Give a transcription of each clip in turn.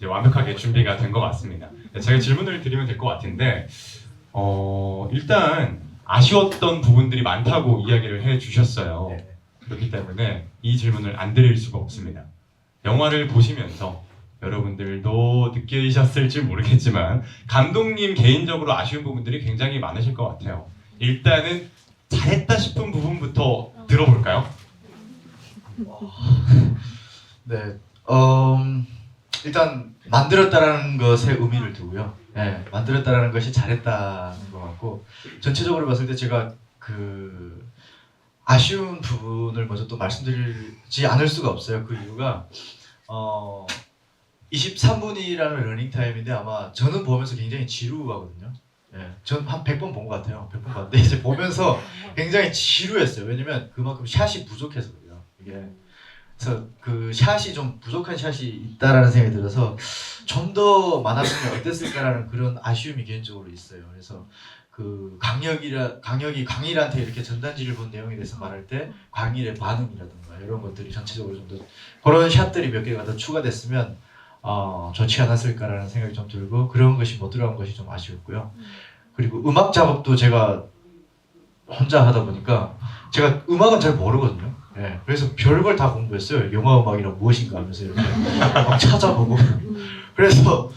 이제 완벽하게 준비가 된 것 같습니다. 제가 질문을 드리면 될 것 같은데 일단 아쉬웠던 부분들이 많다고 이야기를 해주셨어요. 그렇기 때문에 이 질문을 안 드릴 수가 없습니다. 영화를 보시면서 여러분들도 느끼셨을지 모르겠지만 감독님 개인적으로 아쉬운 부분들이 굉장히 많으실 것 같아요. 일단은 잘했다 싶은 부분부터 들어볼까요? 네, 일단 만들었다라는 것에 의미를 두고요. 네, 만들었다라는 것이 잘했다는 것 같고, 전체적으로 봤을 때 제가 그 아쉬운 부분을 먼저 또 말씀드리지 않을 수가 없어요. 그 이유가 23분이라는 러닝 타임인데 아마 저는 보면서 굉장히 지루하거든요. 예, 전 한 100번 본 것 같아요. 100번 봤는데 이제 보면서 굉장히 지루했어요. 왜냐면 그만큼 샷이 부족해서 그래요. 이게 그래서 그 샷이 좀 부족한 샷이 있다라는 생각이 들어서 좀 더 많았으면 어땠을까라는 그런 아쉬움이 개인적으로 있어요. 그래서 그 강혁이 광일한테 이렇게 전단지를 본 내용에 대해서 말할 때 광일의 반응이라든가 이런 것들이 전체적으로 좀 더 그런 샷들이 몇 개가 더 추가됐으면 좋지 않았을까라는 생각이 좀 들고, 그런 것이 못 들어간 것이 좀 아쉬웠고요. 그리고 음악 작업도 제가 혼자 하다 보니까 제가 음악은 잘 모르거든요. 예, 그래서 별걸 다 공부했어요. 영화 음악이란 무엇인가 하면서 이렇게 막 찾아보고 그래서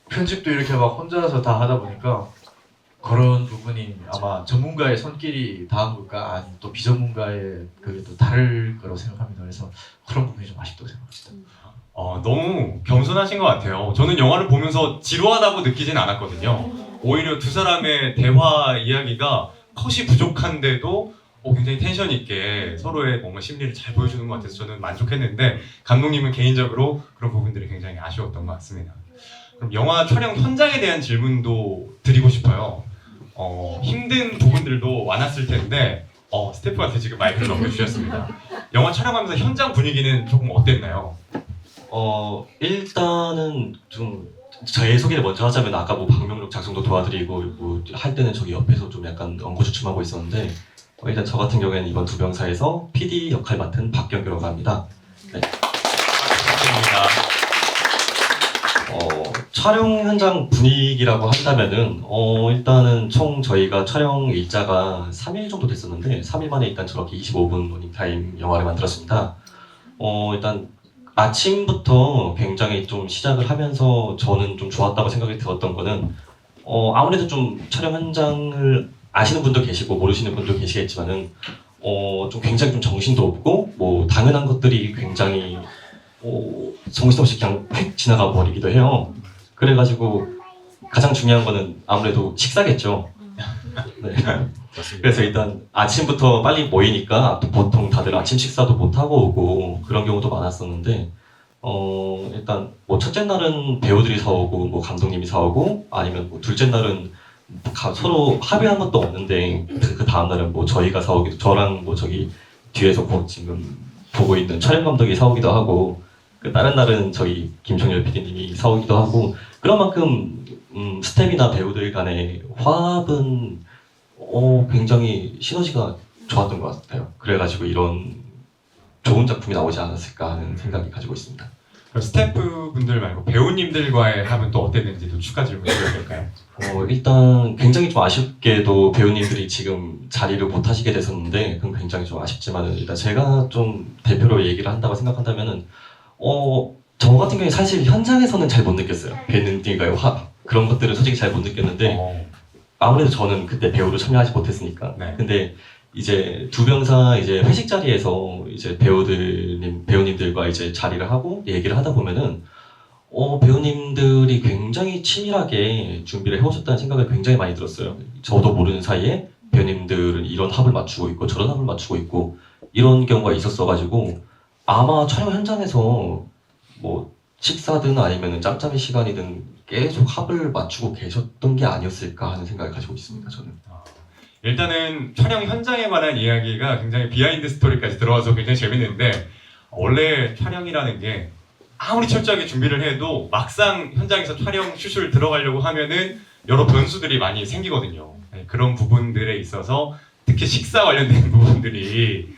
편집도 이렇게 막 혼자서 다 하다 보니까 그런 부분이 아마 전문가의 손길이 닿은 걸까, 아니면 또 비전문가의 그게 또 다를 거라고 생각합니다. 그래서 그런 부분이 좀 아쉽다고 생각합니다. 너무 겸손하신 것 같아요. 저는 영화를 보면서 지루하다고 느끼진 않았거든요. 오히려 두 사람의 대화 이야기가 컷이 부족한데도 굉장히 텐션 있게 서로의 뭔가 심리를 잘 보여주는 것 같아서 저는 만족했는데, 감독님은 개인적으로 그런 부분들이 굉장히 아쉬웠던 것 같습니다. 그럼 영화 촬영 현장에 대한 질문도 드리고 싶어요. 힘든 부분들도 많았을 텐데 스태프한테 지금 마이크를 넘겨주셨습니다. 영화 촬영하면서 현장 분위기는 조금 어땠나요? 일단은 좀 저의 소개를 먼저 하자면, 아까 뭐 방명록 작성도 도와드리고 뭐 할 때는 저기 옆에서 좀 약간 엉거주춤하고 있었는데, 일단 저 같은 경우에는 이번 두 병사에서 PD 역할 맡은 박경규라고 합니다. 네. 감사합니다. 촬영 현장 분위기라고 한다면은 일단은 총 저희가 촬영 일자가 3일 정도 됐었는데 3일 만에 일단 저렇게 25분 러닝타임 영화를 만들었습니다. 일단 아침부터 굉장히 좀 시작을 하면서 저는 좀 좋았다고 생각이 들었던 거는 아무래도 좀 촬영 현장을 아시는 분도 계시고 모르시는 분도 계시겠지만은 좀 굉장히 좀 정신도 없고 뭐 당연한 것들이 굉장히 정신없이 그냥 휙 지나가 버리기도 해요. 그래가지고 가장 중요한 거는 아무래도 식사겠죠. 네. 그래서 일단 아침부터 빨리 모이니까 또 보통 다들 아침 식사도 못 하고 오고 그런 경우도 많았었는데, 일단 뭐 첫째 날은 배우들이 사오고 뭐 감독님이 사오고, 아니면 뭐 둘째 날은 서로 합의한 것도 없는데 그 다음 날은 뭐 저희가 사오기도, 저랑 뭐 저기 뒤에서 지금 보고 있는 촬영 감독이 사오기도 하고, 그 다른 날은 저희 김종열 PD님이 사오기도 하고, 그런 만큼 스텝이나 배우들 간의 화합은 굉장히 시너지가 좋았던 것 같아요. 그래가지고 이런 좋은 작품이 나오지 않았을까 하는 생각이 가지고 있습니다. 그럼 스태프분들 말고 배우님들과의 합은 또 어땠는지도 추가 질문 드려도 될까요? 일단 굉장히 좀 아쉽게도 배우님들이 지금 자리를 못 하시게 됐었는데, 그건 굉장히 좀 아쉽지만은, 일단 제가 좀 대표로 얘기를 한다고 생각한다면은 저 같은 경우에 사실 현장에서는 잘 못 느꼈어요. 배우님들과의 화합, 그런 것들은 솔직히 잘 못 느꼈는데, 아무래도 저는 그때 배우로 참여하지 못했으니까. 네. 근데 이제 두 병사 이제 회식 자리에서 이제 배우님들과 이제 자리를 하고 얘기를 하다 보면은 배우님들이 굉장히 치밀하게 준비를 해오셨다는 생각을 굉장히 많이 들었어요. 저도 모르는 사이에 배우님들은 이런 합을 맞추고 있고 저런 합을 맞추고 있고 이런 경우가 있었어가지고, 아마 촬영 현장에서 뭐 식사든 아니면 짬짬이 시간이든 계속 합을 맞추고 계셨던 게 아니었을까 하는 생각을 가지고 있습니다. 저는. 일단은 촬영 현장에 관한 이야기가 굉장히 비하인드 스토리까지 들어와서 굉장히 재밌는데, 원래 촬영이라는 게 아무리 철저하게 준비를 해도 막상 현장에서 촬영 슛을 들어가려고 하면은 여러 변수들이 많이 생기거든요. 그런 부분들에 있어서 특히 식사 관련된 부분들이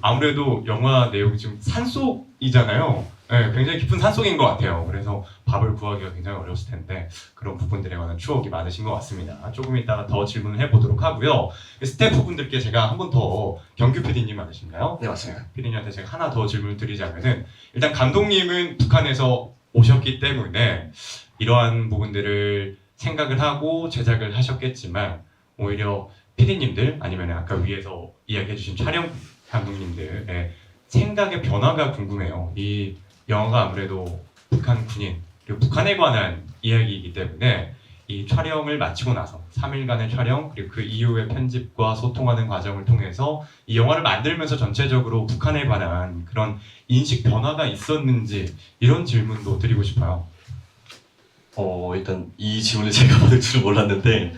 아무래도 영화 내용이 좀 산속이잖아요. 네, 굉장히 깊은 산속인 것 같아요. 그래서 밥을 구하기가 굉장히 어려웠을 텐데 그런 부분들에 관한 추억이 많으신 것 같습니다. 조금 이따가 더 질문을 해보도록 하고요. 스태프분들께 제가 한 번 더 경규 PD님 맞으신가요? 네, 맞습니다. PD님한테 제가 하나 더 질문을 드리자면은 일단 감독님은 북한에서 오셨기 때문에 이러한 부분들을 생각을 하고 제작을 하셨겠지만 오히려 PD님들 아니면 아까 위에서 이야기해주신 촬영 감독님들의 생각의 변화가 궁금해요. 이 영화가 아무래도 북한 군인 그리고 북한에 관한 이야기이기 때문에 이 촬영을 마치고 나서 3일간의 촬영 그리고 그 이후의 편집과 소통하는 과정을 통해서 이 영화를 만들면서 전체적으로 북한에 관한 그런 인식 변화가 있었는지 이런 질문도 드리고 싶어요. 일단 이 질문을 제가 받을 줄은 몰랐는데,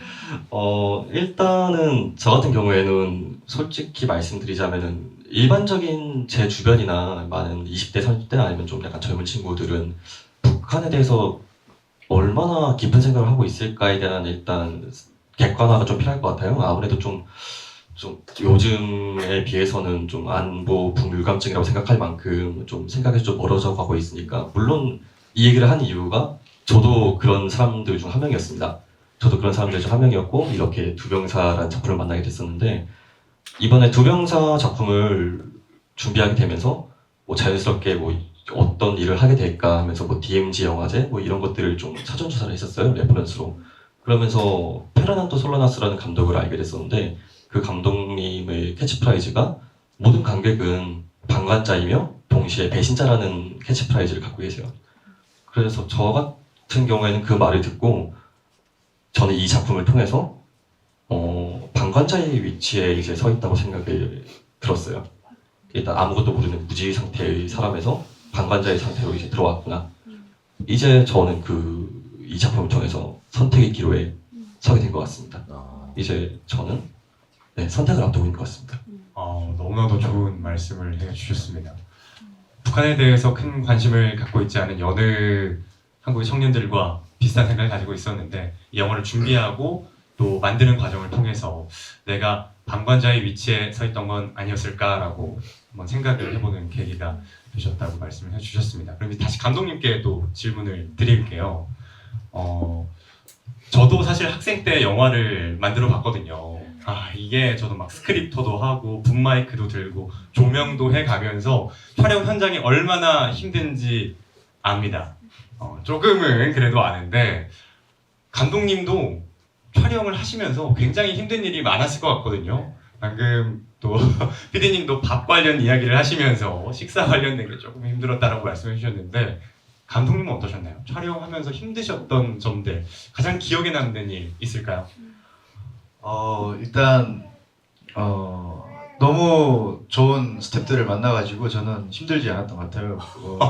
일단은 저 같은 경우에는 솔직히 말씀드리자면은 일반적인 제 주변이나 많은 20대, 30대 아니면 좀 약간 젊은 친구들은 북한에 대해서 얼마나 깊은 생각을 하고 있을까에 대한 일단 객관화가 좀 필요할 것 같아요. 아무래도 좀 요즘에 비해서는 좀 안보 불감증이라고 생각할 만큼 좀 생각이 좀 멀어져 가고 있으니까 물론 이 얘기를 한 이유가 저도 그런 사람들 중 한 명이었습니다. 저도 그런 사람들 중 한 명이었고 이렇게 두병사라는 작품을 만나게 됐었는데 이번에 두병사 작품을 준비하게 되면서 뭐 자연스럽게 뭐 어떤 일을 하게 될까 하면서 뭐 DMZ 영화제 뭐 이런 것들을 좀 사전 조사를 했었어요 레퍼런스로. 그러면서 페르난도 솔라나스라는 감독을 알게 됐었는데 그 감독님의 캐치프라이즈가 모든 관객은 방관자이며 동시에 배신자라는 캐치프라이즈를 갖고 계세요. 그래서 저 같은 경우에는 그 말을 듣고 저는 이 작품을 통해서 방관자의 위치에 이제 서 있다고 생각이 들었어요. 일단 아무것도 모르는 무지 상태의 사람에서 방관자의 상태로 이제 들어왔구나. 이제 저는 이 작품을 통해서 선택의 기로에 서게 된 것 같습니다. 이제 저는 선택을 앞두고 있는 것 같습니다. 너무나도 좋은 말씀을 해주셨습니다. 북한에 대해서 큰 관심을 갖고 있지 않은 여느 한국의 청년들과 비슷한 생각을 가지고 있었는데 이 영화를 준비하고 또 만드는 과정을 통해서 내가 방관자의 위치에 서 있던 건 아니었을까라고 한번 생각을 해보는 계기가 되셨다고 말씀을 해주셨습니다. 그럼 다시 감독님께 또 질문을 드릴게요. 저도 사실 학생 때 영화를 만들어 봤거든요. 이게 저도 막 스크립터도 하고 붐마이크도 들고 조명도 해가면서 촬영 현장이 얼마나 힘든지 압니다. 조금은 그래도 아는데 감독님도 촬영을 하시면서 굉장히 힘든 일이 많았을 것 같거든요. 방금 또 PD님도 밥 관련 이야기를 하시면서 식사 관련된 게 조금 힘들었다라고 말씀해 주셨는데 감독님은 어떠셨나요? 촬영하면서 힘드셨던 점들 가장 기억에 남는 일 있을까요? 일단 너무 좋은 스태프들을 만나가지고 저는 힘들지 않았던 것 같아요.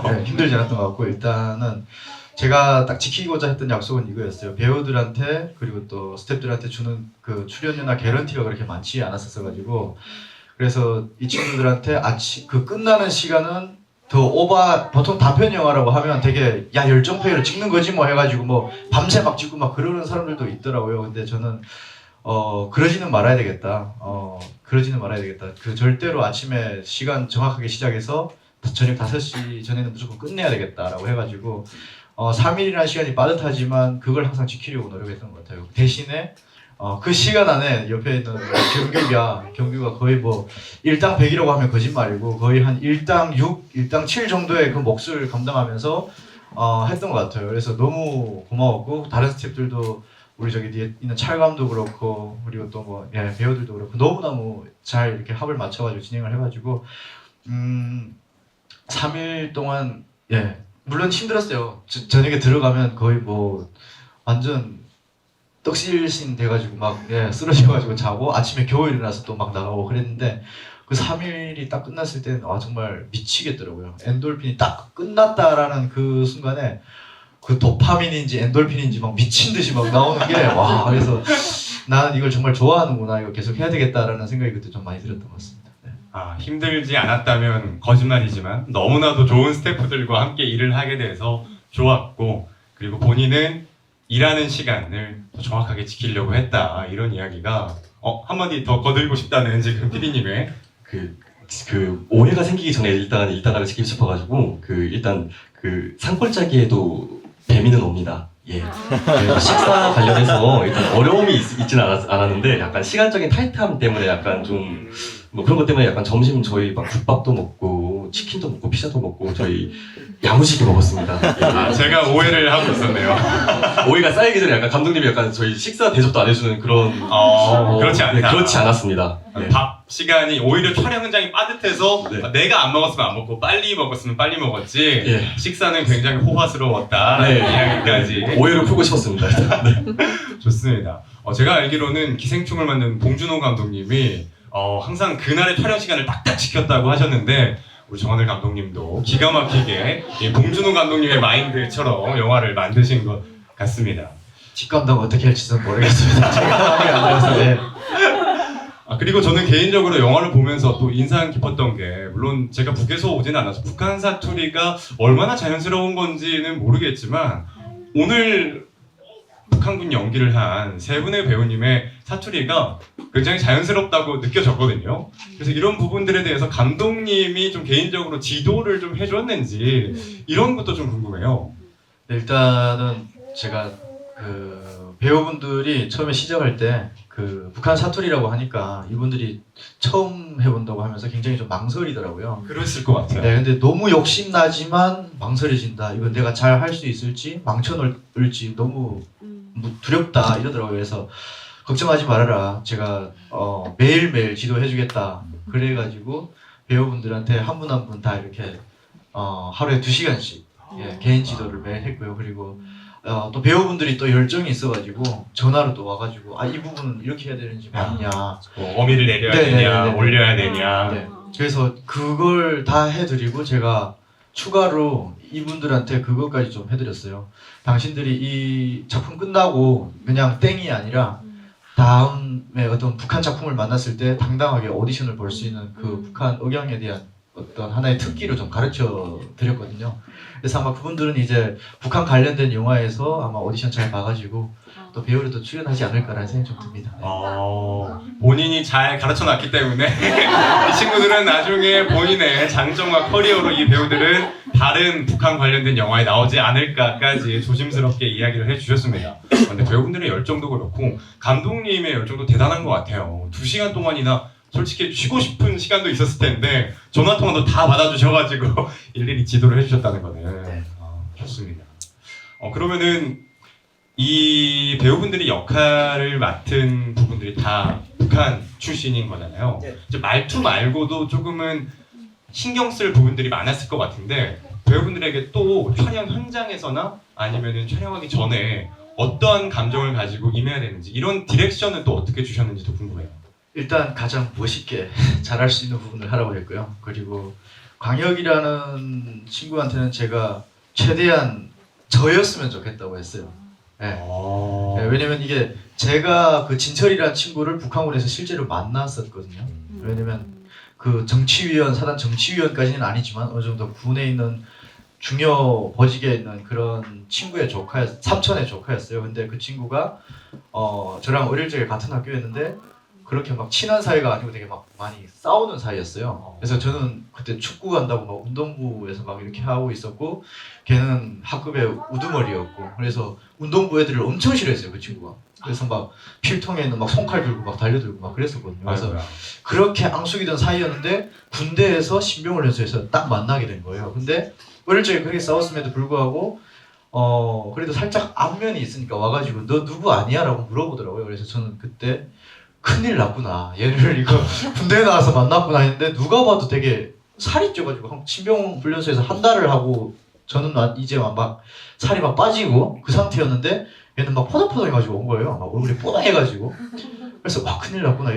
네, 힘들지 않았던 것 같고 일단은 제가 딱 지키고자 했던 약속은 이거였어요. 배우들한테 그리고 또 스태프들한테 주는 그 출연료나 개런티가 그렇게 많지 않았었어가지고 그래서 이 친구들한테 그 끝나는 시간은 더 보통 단편 영화라고 하면 되게 야 열정페이를 찍는 거지 뭐 해가지고 뭐 밤새 막 찍고 막 그러는 사람들도 있더라고요. 근데 저는 그러지는 말아야 되겠다. 그러지는 말아야 되겠다. 절대로 아침에 시간 정확하게 시작해서 저녁 5시 전에는 무조건 끝내야 되겠다라고 해가지고 3일이라는 시간이 빠듯하지만 그걸 항상 지키려고 노력했던 것 같아요. 대신에 그 시간 안에 옆에 있는 경규가 거의 뭐 1당 100이라고 하면 거짓말이고 거의 한 1당 6, 1당 7 정도의 그 몫을 감당하면서 했던 것 같아요. 그래서 너무 고마웠고 다른 스태프들도 우리 저기 뒤에 있는 찰감도 그렇고 그리고 또 뭐 배우들도 그렇고 너무너무 잘 이렇게 합을 맞춰가지고 진행을 해가지고 3일 동안 물론 힘들었어요. 저녁에 들어가면 거의 뭐 완전 떡실신 돼가지고 막 쓰러져가지고 자고 아침에 겨우 일어나서 또 막 나가고 그랬는데 그 3일이 딱 끝났을 때는 정말 미치겠더라고요. 엔돌핀이 딱 끝났다라는 그 순간에 그 도파민인지 엔돌핀인지 막 미친 듯이 막 나오는 게 와 그래서 나는 이걸 정말 좋아하는구나 이거 계속 해야 되겠다라는 생각이 그때 좀 많이 들었던 것 같습니다. 힘들지 않았다면 거짓말이지만 너무나도 좋은 스태프들과 함께 일을 하게 돼서 좋았고 그리고 본인은 일하는 시간을 더 정확하게 지키려고 했다 이런 이야기가 한마디 더 거들고 싶다는 지금 PD님의 그 오해가 생기기 전에 일단 일단락을 시키고 싶어가지고 일단 산골짜기에도 배미는 옵니다. 예. 식사 관련해서 일단 어려움이 있지는 않았는데 약간 시간적인 타이트함 때문에 약간 좀 뭐 그런 것 때문에 약간 점심 저희 막 국밥도 먹고 치킨도 먹고 피자도 먹고 저희 야무지게 먹었습니다. 예. 아, 제가 오해를 하고 있었네요. 오해가 쌓이기 전에 약간 감독님이 약간 저희 식사 대접도 안 해주는 그런 그렇지 않다. 네, 그렇지 않았습니다. 네. 밥 시간이 오히려 촬영 현장이 빠듯해서 네. 내가 안 먹었으면 안 먹고 빨리 먹었으면 빨리 먹었지 예. 식사는 굉장히 호화스러웠다 네. 이야기까지 오해를 풀고 싶었습니다. 네. 좋습니다. 제가 알기로는 기생충을 만든 봉준호 감독님이 항상 그날의 촬영 시간을 딱딱 지켰다고 하셨는데 우리 정하늘 감독님도 기가 막히게 이 봉준호 감독님의 마인드처럼 영화를 만드신 것 같습니다. 뒷감당 어떻게 할지는 모르겠습니다. 제가 마음에 안 들어서. 네. 그리고 저는 개인적으로 영화를 보면서 또 인상 깊었던 게 물론 제가 북에서 오지는 않아서 북한 사투리가 얼마나 자연스러운 건지는 모르겠지만 오늘 북한군 연기를 한 세 분의 배우님의 사투리가 굉장히 자연스럽다고 느껴졌거든요. 그래서 이런 부분들에 대해서 감독님이 좀 개인적으로 지도를 좀 해줬는지 이런 것도 좀 궁금해요. 네, 일단은 제가 그 배우분들이 처음에 시작할 때 그 북한 사투리라고 하니까 이분들이 처음 해본다고 하면서 굉장히 좀 망설이더라고요. 그랬을 것 같아요. 네, 근데 너무 욕심나지만 망설여진다. 이건 내가 잘 할 수 있을지 망쳐놓을지 너무 두렵다 이러더라고요. 그래서 걱정하지 말아라. 제가 매일매일 지도해주겠다. 그래가지고 배우분들한테 한 분 한 분 다 이렇게 하루에 2시간씩 개인 지도를 매일 했고요. 그리고 또 배우분들이 또 열정이 있어가지고 전화로 또 와가지고 이 부분은 이렇게 해야 되는지 맞냐. 어미를 내려야 네네네네. 되냐, 올려야 되냐. 네. 그래서 그걸 다 해드리고 제가 추가로 이분들한테 그것까지 좀 해드렸어요. 당신들이 이 작품 끝나고 그냥 땡이 아니라 다음에 어떤 북한 작품을 만났을 때 당당하게 오디션을 볼 수 있는 그 북한 억양에 대한 어떤 하나의 특기를 좀 가르쳐 드렸거든요. 그래서 아마 그분들은 이제 북한 관련된 영화에서 아마 오디션 잘 봐가지고 또 배우로 또 출연하지 않을까라는 생각이 좀 듭니다. 본인이 잘 가르쳐놨기 때문에 이 친구들은 나중에 본인의 장점과 커리어로 이 배우들은 다른 북한 관련된 영화에 나오지 않을까까지 조심스럽게 이야기를 해주셨습니다. 근데 배우분들의 열정도 그렇고 감독님의 열정도 대단한 것 같아요. 2시간 동안이나 솔직히 쉬고 싶은 시간도 있었을 텐데 전화통화도 다 받아주셔가지고 일일이 지도를 해주셨다는 거는 네. 좋습니다. 그러면은 이 배우분들이 역할을 맡은 부분들이 다 북한 출신인 거잖아요. 네. 이제 말투 말고도 조금은 신경 쓸 부분들이 많았을 것 같은데 배우분들에게 또 촬영 현장에서나 아니면은 촬영하기 전에 어떠한 감정을 가지고 임해야 되는지 이런 디렉션은 또 어떻게 주셨는지도 궁금해요. 일단 가장 멋있게 잘할 수 있는 부분을 하라고 했고요. 그리고 광혁이라는 친구한테는 제가 최대한 저였으면 좋겠다고 했어요. 네. 네, 왜냐면 이게 제가 그 진철이라는 친구를 북한군에서 실제로 만났었거든요. 왜냐면 그 정치위원, 사단 정치위원까지는 아니지만 어느 정도 군에 있는 중요 보직에 있는 그런 친구의 삼촌의 조카였어요. 근데 그 친구가 저랑 어릴 적에 같은 학교였는데 그렇게 막 친한 사이가 아니고 되게 막 많이 싸우는 사이였어요. 그래서 저는 그때 축구 간다고 막 운동부에서 막 이렇게 하고 있었고 걔는 학급의 우두머리였고 그래서 운동부 애들을 엄청 싫어했어요 그 친구가. 그래서 막 필통에 있는 막 손칼 들고 막 달려들고 막 그랬었거든요. 그래서 그렇게 앙숙이던 사이였는데 군대에서 신병훈련소에서 딱 만나게 된 거예요. 근데 어릴 적에 그렇게 싸웠음에도 불구하고 그래도 살짝 안면이 있으니까 와가지고 너 누구 아니야? 라고 물어보더라고요. 그래서 저는 그때 큰일 났구나. 얘를 이거 군대에 나와서 만났구나 했는데 누가 봐도 되게 살이 쪄가지고 신병 훈련소에서 한 달을 하고 저는 이제 막 살이 막 빠지고 그 상태였는데 얘는 막 포동포동해가지고 온 거예요. 막 얼굴이 뽀동해가지고. 그래서 와 큰일 났구나.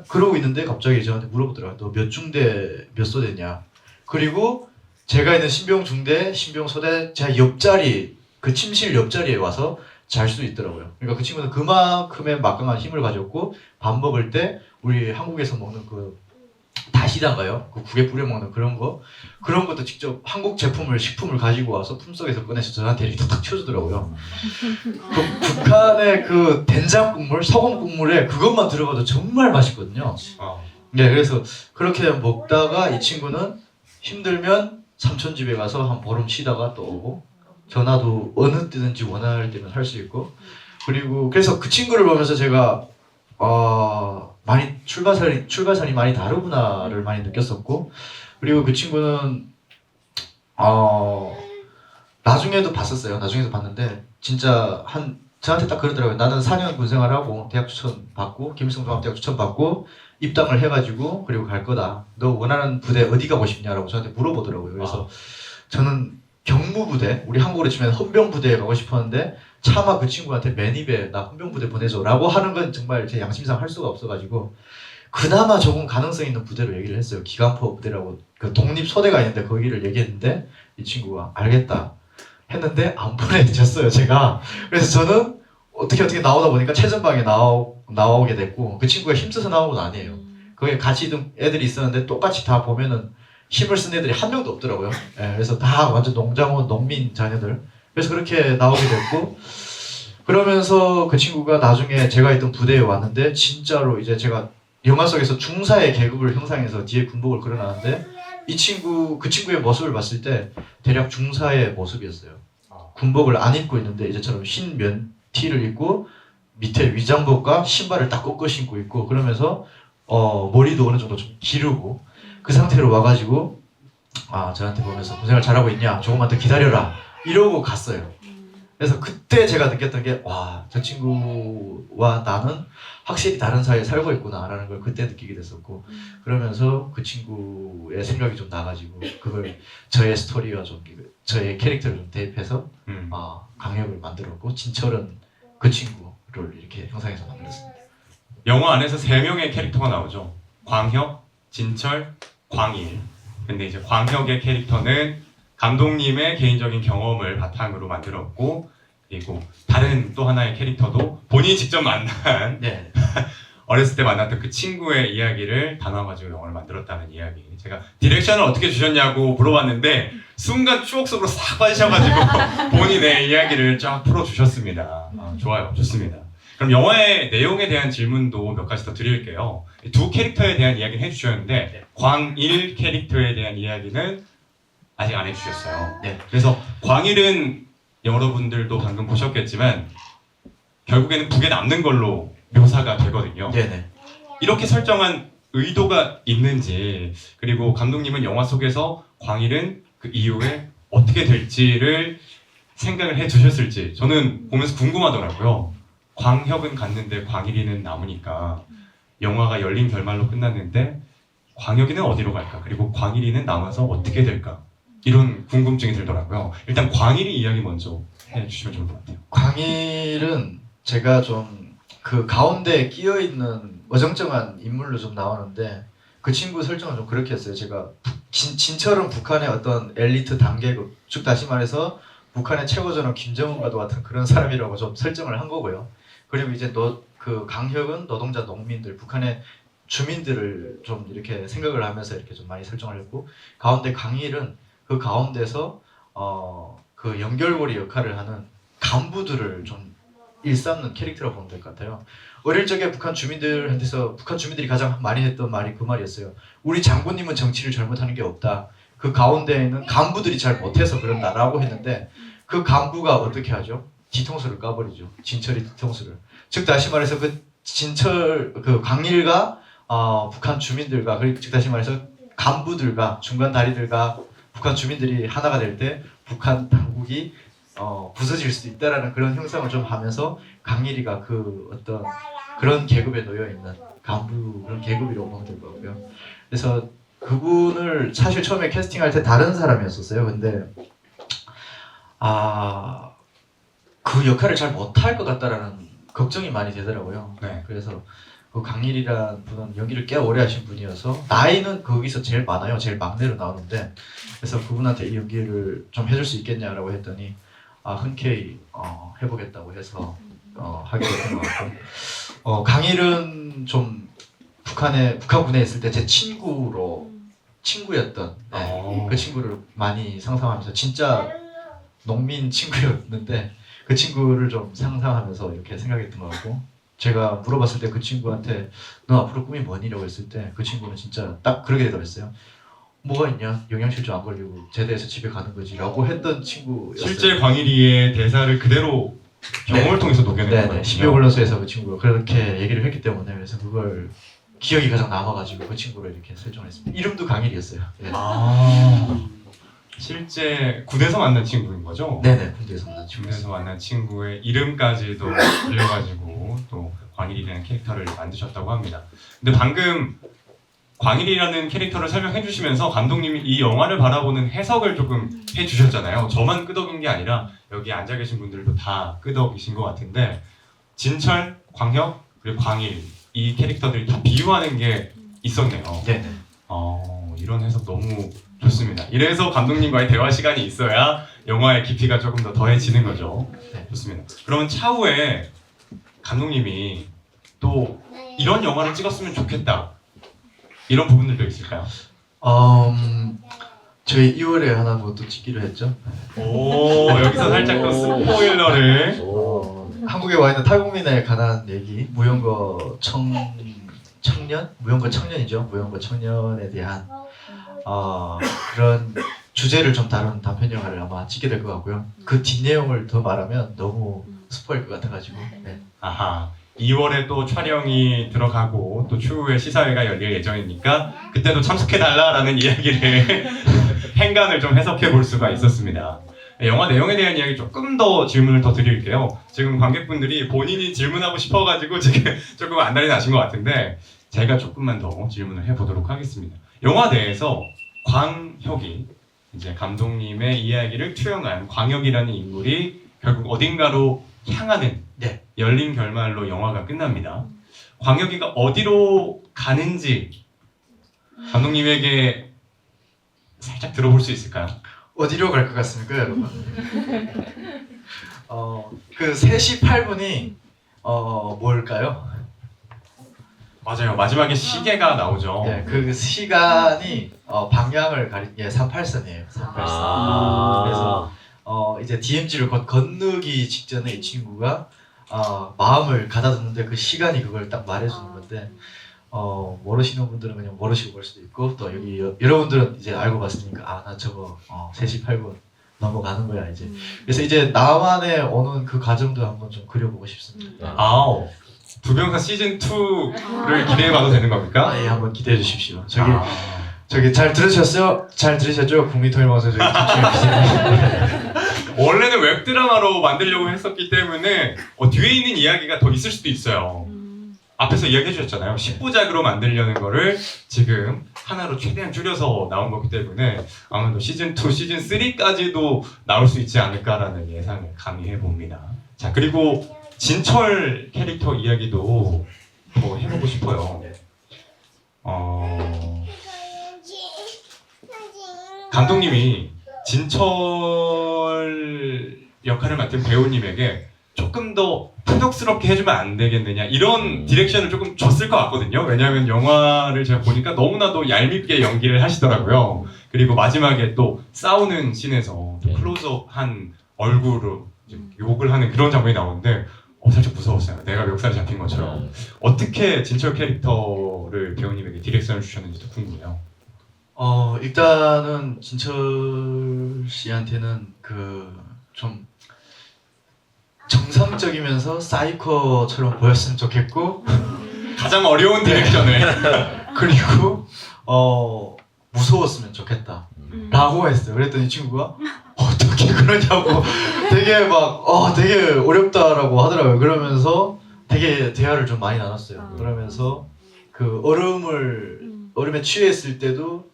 그러고 있는데 갑자기 저한테 물어보더라고요. 너 몇 중대 몇 소대냐. 그리고 제가 있는 신병 중대, 신병 소대 제 옆자리 그 침실 옆자리에 와서 잘 수 있더라고요. 그러니까 그 친구는 그만큼의 막강한 힘을 가졌고 밥 먹을 때 우리 한국에서 먹는 그 다시다가요, 그 국에 뿌려 먹는 그런 것도 직접 한국 식품을 가지고 와서 품속에서 꺼내서 저한테 이렇게 탁탁 치워주더라고요. 그 북한의 그 된장 국물, 소금 국물에 그것만 들어가도 정말 맛있거든요. 네, 그래서 그렇게 먹다가 이 친구는 힘들면 삼촌 집에 가서 한 보름 쉬다가 또 오고 전화도 어느 때든지 원할 때면 할 수 있고 그리고 그래서 그 친구를 보면서 제가 많이 출발선이 많이 다르구나를 많이 느꼈었고 그리고 그 친구는 나중에도 봤었어요. 나중에도 봤는데 진짜 저한테 딱 그러더라고요. 나는 4년 군 생활하고 대학 추천 받고 김일성 종합대학 추천 받고 입당을 해가지고 그리고 갈 거다. 너 원하는 부대 어디 가고 싶냐라고 저한테 물어보더라고요. 그래서 저는 경무부대, 우리 한국으로 치면 헌병부대에 가고 싶었는데 차마 그 친구한테 맨입에 나 헌병부대 보내줘라고 하는 건 정말 제 양심상 할 수가 없어가지고 그나마 조금 가능성 있는 부대로 얘기를 했어요. 기관포 부대라고 그 독립소대가 있는데 거기를 얘기했는데 이 친구가 알겠다 했는데 안 보내줬어요 제가. 그래서 저는 어떻게 나오다 보니까 최전방에 나오게 됐고 그 친구가 힘써서 나온 건 아니에요. 거기 같이 있던 애들이 있었는데 똑같이 다 보면은 힘을 쓴 애들이 한 명도 없더라고요. 예, 그래서 다 완전 농장원 농민 자녀들. 그래서 그렇게 나오게 됐고 그러면서 그 친구가 나중에 제가 있던 부대에 왔는데 진짜로 이제 제가 영화 속에서 중사의 계급을 형상해서 뒤에 군복을 그려놨는데 그 친구의 모습을 봤을 때 대략 중사의 모습이었어요. 군복을 안 입고 있는데 이제처럼 흰 면 티를 입고 밑에 위장복과 신발을 딱 꺾어 신고 있고 그러면서 머리도 어느 정도 좀 기르고 그 상태로 와가지고 저한테 보면서 고생을 잘하고 있냐 조금만 더 기다려라 이러고 갔어요. 그래서 그때 제가 느꼈던 게 와, 저 친구와 나는 확실히 다른 사회에 살고 있구나라는 걸 그때 느끼게 됐었고 그러면서 그 친구의 생각이 좀 나가지고 그걸 저의 스토리와 좀 저의 캐릭터를 좀 대입해서 강혁을 만들었고 진철은 그 친구를 이렇게 형상해서 만들었습니다. 영화 안에서 3명의 캐릭터가 나오죠. 광혁, 진철, 광일. 근데 이제 광혁의 캐릭터는 감독님의 개인적인 경험을 바탕으로 만들었고 그리고 다른 또 하나의 캐릭터도 본인이 직접 만난 네. 어렸을 때 만났던 그 친구의 이야기를 담아가지고 영화를 만들었다는 이야기. 제가 디렉션을 어떻게 주셨냐고 물어봤는데 순간 추억 속으로 싹 빠지셔가지고 본인의 이야기를 쫙 풀어주셨습니다. 좋아요. 좋습니다. 그럼 영화의 내용에 대한 질문도 몇 가지 더 드릴게요. 두 캐릭터에 대한 이야기는 해주셨는데 광일 캐릭터에 대한 이야기는 아직 안 해주셨어요. 네. 그래서 광일은 여러분들도 방금 보셨겠지만 결국에는 북에 남는 걸로 묘사가 되거든요. 네네. 이렇게 설정한 의도가 있는지 그리고 감독님은 영화 속에서 광일은 그 이후에 어떻게 될지를 생각을 해두셨을지 저는 보면서 궁금하더라고요. 광혁은 갔는데 광일이는 남으니까 영화가 열린 결말로 끝났는데 광혁이는 어디로 갈까? 그리고 광일이는 남아서 어떻게 될까? 이런 궁금증이 들더라고요. 일단 광일이 이야기 먼저 해주시면 좋을 것 같아요. 광일은 제가 좀 그 가운데에 끼어있는 어정쩡한 인물로 좀 나오는데 그 친구 설정을 좀 그렇게 했어요. 제가 진철은 북한의 어떤 엘리트 단계급 즉 다시 말해서 북한의 최고전원 김정은과도 같은 그런 사람이라고 좀 설정을 한 거고요. 그리고 이제 그 강혁은 노동자 농민들 북한의 주민들을 좀 이렇게 생각을 하면서 이렇게 좀 많이 설정을 했고 가운데 강일은 그 가운데서 그 연결고리 역할을 하는 간부들을 좀 일삼는 캐릭터라고 보면 될 것 같아요. 어릴 적에 북한 주민들이 가장 많이 했던 말이 그 말이었어요. 우리 장군님은 정치를 잘못하는 게 없다. 그 가운데에는 간부들이 잘 못해서 그런다라고 했는데 그 간부가 어떻게 하죠? 뒤통수를 까버리죠. 진철이 뒤통수를. 즉 다시 말해서 그 강일과 북한 주민들과 그리고 즉 다시 말해서 간부들과 중간 다리들과 북한 주민들이 하나가 될 때 북한 당국이 부서질 수도 있다라는 그런 형상을 좀 하면서 강일이가 그 어떤 그런 계급에 놓여 있는 간부 그런 계급이라고 보면 될 것 같고요. 그래서 그분을 사실 처음에 캐스팅할 때 다른 사람이었었어요. 근데 그 역할을 잘 못할 것 같다라는 걱정이 많이 되더라고요. 네. 그래서 그 강일이라는 분은 연기를 꽤 오래 하신 분이어서 나이는 거기서 제일 많아요. 제일 막내로 나오는데 그래서 그분한테 이 연기를 좀 해줄 수 있겠냐라고 했더니 흔쾌히 해보겠다고 해서 하게 됐던 것 같고 강일은 좀 북한군에 있을 때 제 친구였던 그 친구를 많이 상상하면서 진짜 농민 친구였는데 그 친구를 좀 상상하면서 이렇게 생각했던 것 같고 제가 물어봤을 때 그 친구한테 너 앞으로 꿈이 뭐니라고 했을 때 그 친구는 진짜 딱 그렇게 대답했어요. 뭐가 있냐? 영양실조 안 걸리고 제대해서 집에 가는 거지라고 했던 친구였어요. 실제 광일이의 대사를 그대로 경험을 통해서 녹여낸 네네. 거거든요. 12호 훈련소에서 그 친구가 그렇게 얘기를 했기 때문에 그래서 그걸 기억이 가장 남아가지고 그 친구를 이렇게 설정을 했습니다. 이름도 강일이었어요. 네. 실제 군에서 만난 친구인 거죠? 네네. 군대에서 만난 친구. 군에서 만난 친구의 이름까지도 빌려가지고 또 광일이라는 캐릭터를 만드셨다고 합니다. 근데 방금 광일이라는 캐릭터를 설명해 주시면서 감독님이 이 영화를 바라보는 해석을 조금 해주셨잖아요. 저만 끄덕인 게 아니라 여기 앉아 계신 분들도 다 끄덕이신 것 같은데 진철, 광혁, 그리고 광일 이 캐릭터들이 다 비유하는 게 있었네요. 네네. 이런 해석 너무 좋습니다. 이래서 감독님과의 대화 시간이 있어야 영화의 깊이가 조금 더 더해지는 거죠. 네. 좋습니다. 그러면 차후에 감독님이 또 이런 영화를 찍었으면 좋겠다 이런 부분들도 있을까요? 저희 2월에 하나 뭐 또 찍기로 했죠. 오 여기서 살짝 또 스포일러를 한국에 와 있는 탈북민에 관한 얘기, 무용거 청년, 무용거 청년이죠. 무용거 청년에 대한 그런 주제를 좀 다룬 단편 영화를 아마 찍게 될 것 같고요. 그 뒷내용을 더 말하면 너무 스포일 것 같아가지고. 네. 아하 2월에 또 촬영이 들어가고 또 추후에 시사회가 열릴 예정이니까 그때도 참석해달라라는 이야기를 행간을 좀 해석해 볼 수가 있었습니다. 영화 내용에 대한 이야기 조금 더 질문을 더 드릴게요. 지금 관객분들이 본인이 질문하고 싶어가지고 지금 조금 안달이 나신 것 같은데 제가 조금만 더 질문을 해보도록 하겠습니다. 영화 내에서 광혁이 이제 감독님의 이야기를 투영한 광혁이라는 인물이 결국 어딘가로 향하는 네. 열린 결말로 영화가 끝납니다. 광혁이가 어디로 가는지 감독님에게 살짝 들어볼 수 있을까요? 어디로 갈 것 같습니까, 여러분? 그 3시 8분이 뭘까요? 맞아요. 마지막에 시계가 나오죠. 네, 그 시간이 방향을 가리게 38선이에요. 38선. 그래서 이제 DMZ를 건너기 직전에 이 친구가 마음을 가다듬는데 그 시간이 그걸 딱 말해주는 건데 모르시는 분들은 그냥 모르시고 볼 수도 있고 또 여기 여러분들은 이제 알고 봤으니까 나 저거 3시 8분 넘어가는 거야 이제. 그래서 이제 나만의 오는 그 과정도 한번 좀 그려보고 싶습니다. 두병사 시즌 2를 기대해봐도 되는 겁니까? 예, 한번 기대해 주십시오. 저기 잘 들으셨어요? 잘 들으셨죠? 국민통일방송 저기 집중해 주세요. 원래는 웹드라마로 만들려고 했었기 때문에 뒤에 있는 이야기가 더 있을 수도 있어요. 앞에서 이야기해 주셨잖아요. 10부작으로 만들려는 거를 지금 하나로 최대한 줄여서 나온 거기 때문에 아마도 시즌 2, 시즌 3까지도 나올 수 있지 않을까라는 예상을 감히 해봅니다. 자, 그리고 진철 캐릭터 이야기도 더 해보고 싶어요. 감독님이 진철 역할을 맡은 배우님에게 조금 더 표독스럽게 해주면 안 되겠느냐 이런 디렉션을 조금 줬을 것 같거든요. 왜냐하면 영화를 제가 보니까 너무나도 얄밉게 연기를 하시더라고요. 그리고 마지막에 또 싸우는 씬에서 클로즈업한 얼굴로 욕을 하는 그런 장면이 나오는데 살짝 무서웠어요. 내가 멱살이 잡힌 것처럼. 어떻게 진철 캐릭터를 배우님에게 디렉션을 주셨는지도 궁금해요. 일단은 진철 씨한테는 좀 정상적이면서 사이코처럼 보였으면 좋겠고 가장 어려운 디렉션을 그리고 무서웠으면 좋겠다 라고 했어요. 그랬더니 친구가 어떻게 그러냐고 되게 되게 어렵다라고 하더라고요. 그러면서 되게 대화를 좀 많이 나눴어요. 그러면서 그 얼음에 취했을 때도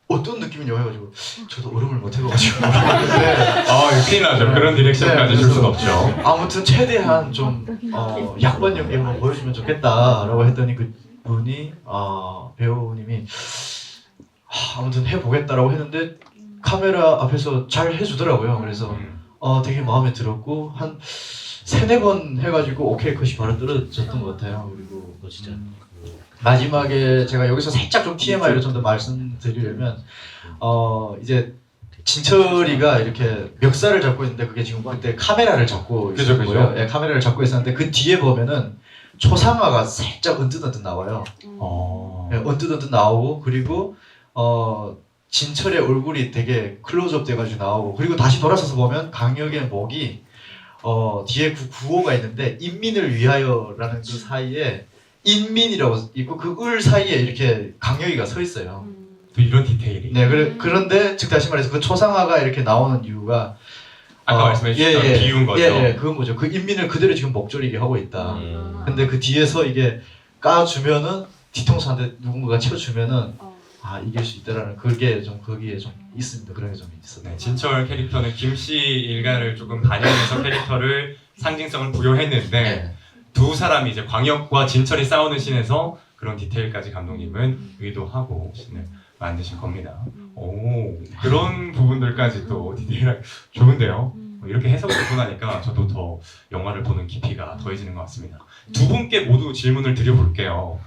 어떤 느낌이냐고 해가지고 저도 얼음을 못 해봐가지고 모르겠는데 큰일 나죠. 그런 디렉션까지 줄 수는 없죠. 아무튼 최대한 좀 약반 연기 한번 보여주면 좋겠다라고 했더니 그 분이 배우님이 아무튼 해보겠다라고 했는데 카메라 앞에서 잘 해주더라고요. 그래서 되게 마음에 들었고 한 3-4번 해가지고 오케이 컷이 바로 떨어졌던 것 같아요. 그리고 진짜 마지막에 제가 여기서 살짝 좀 TMI를 좀 더 말씀드리려면 이제 진철이가 이렇게 멱살을 잡고 있는데 그게 지금 그때 카메라를 잡고 그죠, 있었고요. 그죠. 예, 카메라를 잡고 있었는데 그 뒤에 보면은 초상화가 살짝 언뜻언뜻 나와요. 어. 네, 언뜻언뜻 나오고 그리고 진철의 얼굴이 되게 클로즈업 돼가지고 나오고 그리고 다시 돌아서서 보면 강혁의 목이 뒤에 구호가 있는데 인민을 위하여라는 그 사이에 인민이라고 있고 그 을 사이에 이렇게 강혁이가 서 있어요. 또 이런 디테일이. 네, 그런데 즉 다시 말해서 그 초상화가 이렇게 나오는 이유가 아까 말씀해 주셨던 비유인 거죠. 예, 그건 뭐죠? 그 인민을 그대로 지금 목조리게 하고 있다. 근데 그 뒤에서 이게 까주면은 뒤통수 한 대 누군가가 쳐주면은 이길 수 있다라는 그게 좀 거기에 좀 있습니다. 그런 게 좀 있었네. 네, 진철 캐릭터는 김씨 일가를 조금 반영해서 캐릭터를 상징성을 부여했는데 네. 두 사람이 이제 광역과 진철이 싸우는 씬에서 그런 디테일까지 감독님은 의도하고 씬을 만드신 겁니다. 오, 그런 부분들까지 또 디테일하게 좋은데요. 이렇게 해석을 듣고 나니까 저도 더 영화를 보는 깊이가 더해지는 것 같습니다. 두 분께 모두 질문을 드려볼게요.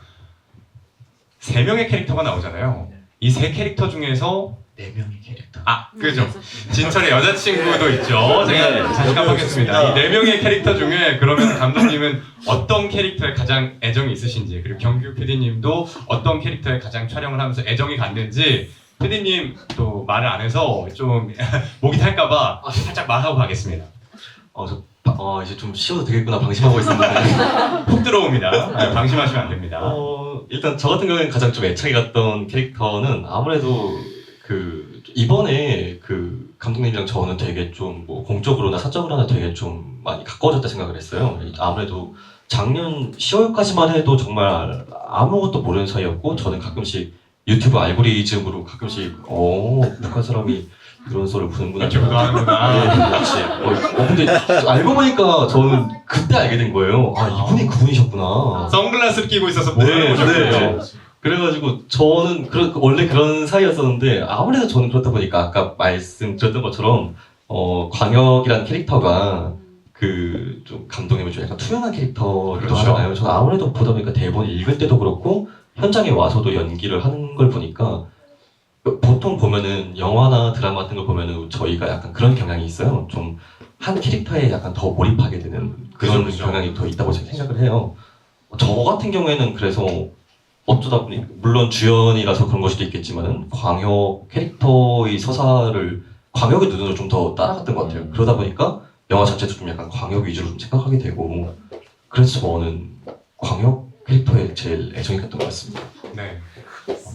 세 명의 캐릭터가 나오잖아요. 이 세 캐릭터 중에서 네 명의 캐릭터. 그죠. 진철의 여자친구도 있죠. 제가 다시 깜빡했습니다. 이 네 명의 캐릭터 중에 그러면 감독님은 어떤 캐릭터에 가장 애정이 있으신지, 그리고 경규 PD님도 어떤 캐릭터에 가장 촬영을 하면서 애정이 갔는지, PD님 또 말을 안 해서 좀 목이 탈까봐 살짝 말하고 가겠습니다. 이제 좀 쉬어도 되겠구나 방심하고 있었는데 훅 들어옵니다. 방심하시면 안 됩니다. 일단 저 같은 경우에는 가장 좀 애착이 갔던 캐릭터는 아무래도 그 이번에 그 감독님이랑 저는 되게 좀 뭐 공적으로나 사적으로나 되게 좀 많이 가까워졌다 생각을 했어요. 아무래도 작년 10월까지만 해도 정말 아무것도 모르는 사이였고 저는 가끔씩 유튜브 알고리즘으로 가끔씩 북한 사람이 이런 소리를 부는구나. 유튜브도 하는구나. 역시. 근데 알고 보니까 저는 그때 알게 된 거예요. 이분이 그분이셨구나. 선글라스를 끼고 있어서 네, 모르는 거죠. 그래가지고 저는 원래 그런 사이였었는데 아무래도 저는 그렇다 보니까 아까 말씀드렸던 것처럼 광역이라는 캐릭터가 그 좀 감독님을 좀 약간 투영한 캐릭터기도 그렇죠. 하잖아요. 저는 아무래도 보다 보니까 대본을 읽을 때도 그렇고 현장에 와서도 연기를 하는 걸 보니까 보통 보면은 영화나 드라마 같은 걸 보면은 저희가 약간 그런 경향이 있어요. 좀 한 캐릭터에 약간 더 몰입하게 되는 그런 그죠. 경향이 더 있다고 제가 생각을 해요. 저 같은 경우에는 그래서 어쩌다 보니 물론 주연이라서 그런 걸 수도 있겠지만은 광역 캐릭터의 서사를 광역의 눈으로 좀 더 따라갔던 것 같아요. 그러다 보니까 영화 자체도 좀 약간 광역 위주로 좀 생각하게 되고 그래서 저는 광역 캐릭터에 제일 애정이 갔던 것 같습니다. 네.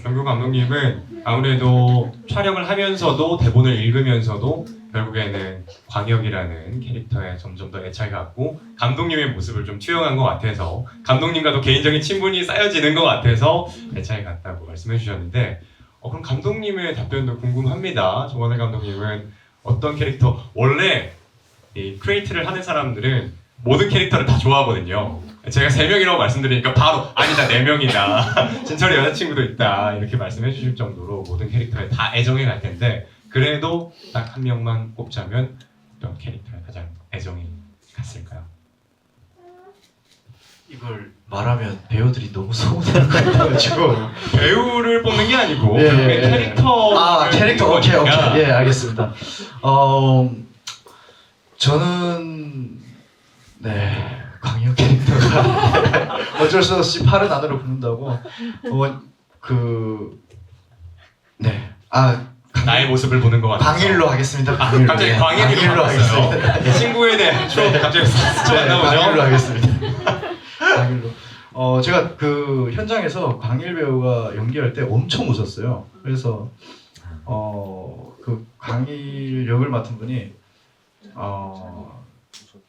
경규 감독님은 아무래도 촬영을 하면서도 대본을 읽으면서도 결국에는 광역이라는 캐릭터에 점점 더 애착이 갔고 감독님의 모습을 좀 투영한 것 같아서 감독님과도 개인적인 친분이 쌓여지는 것 같아서 애착이 갔다고 말씀해 주셨는데 그럼 감독님의 답변도 궁금합니다. 정원일 감독님은 어떤 캐릭터 원래 이 크리에이트를 하는 사람들은 모든 캐릭터를 다 좋아하거든요. 제가 3명이라고 말씀드리니까 바로 아니다 4명이다 진철의 여자친구도 있다 이렇게 말씀해 주실 정도로 모든 캐릭터에 다 애정이 갈 텐데 그래도 딱 한 명만 꼽자면 어떤 캐릭터에 가장 애정이 갔을까요? 이걸 말하면 배우들이 너무 서운할 것 같아가지고 배우를 뽑는 게 아니고 예, 결국에 예. 캐릭터 캐릭터 오케이 예 알겠습니다. 저는 광역 캐릭터가 어쩔 수 없이 팔은 안으로 붙는다고 나의 모습을 보는 것 같아서 광일로 하겠습니다. 광일로. 갑자기 광일로 하겠습니다. 하겠어요. 친구에 대한 추억 갑자기 스쳐 안 광일로 나오죠? 하겠습니다. 광일로. 제가 그 현장에서 광일 배우가 연기할 때 엄청 웃었어요. 그래서 그 광일 역을 맡은 분이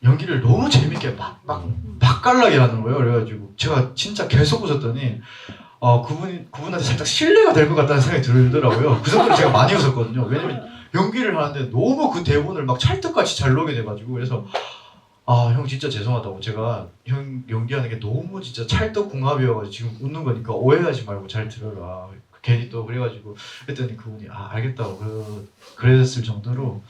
연기를 너무 재밌게 막 맛깔나게 하는 거예요. 그래가지고 제가 진짜 계속 웃었더니 그분한테 살짝 신뢰가 될 것 같다는 생각이 들더라고요. 그 정도로 제가 많이 웃었거든요. 왜냐면 연기를 하는데 너무 그 대본을 막 찰떡같이 잘 녹게 돼가지고 그래서 형 진짜 죄송하다고 제가 형 연기하는 게 너무 진짜 찰떡궁합이어가지고 지금 웃는 거니까 오해하지 말고 잘 들어라. 괜히 또 그래가지고 그랬더니 그분이 알겠다고 그랬을 정도로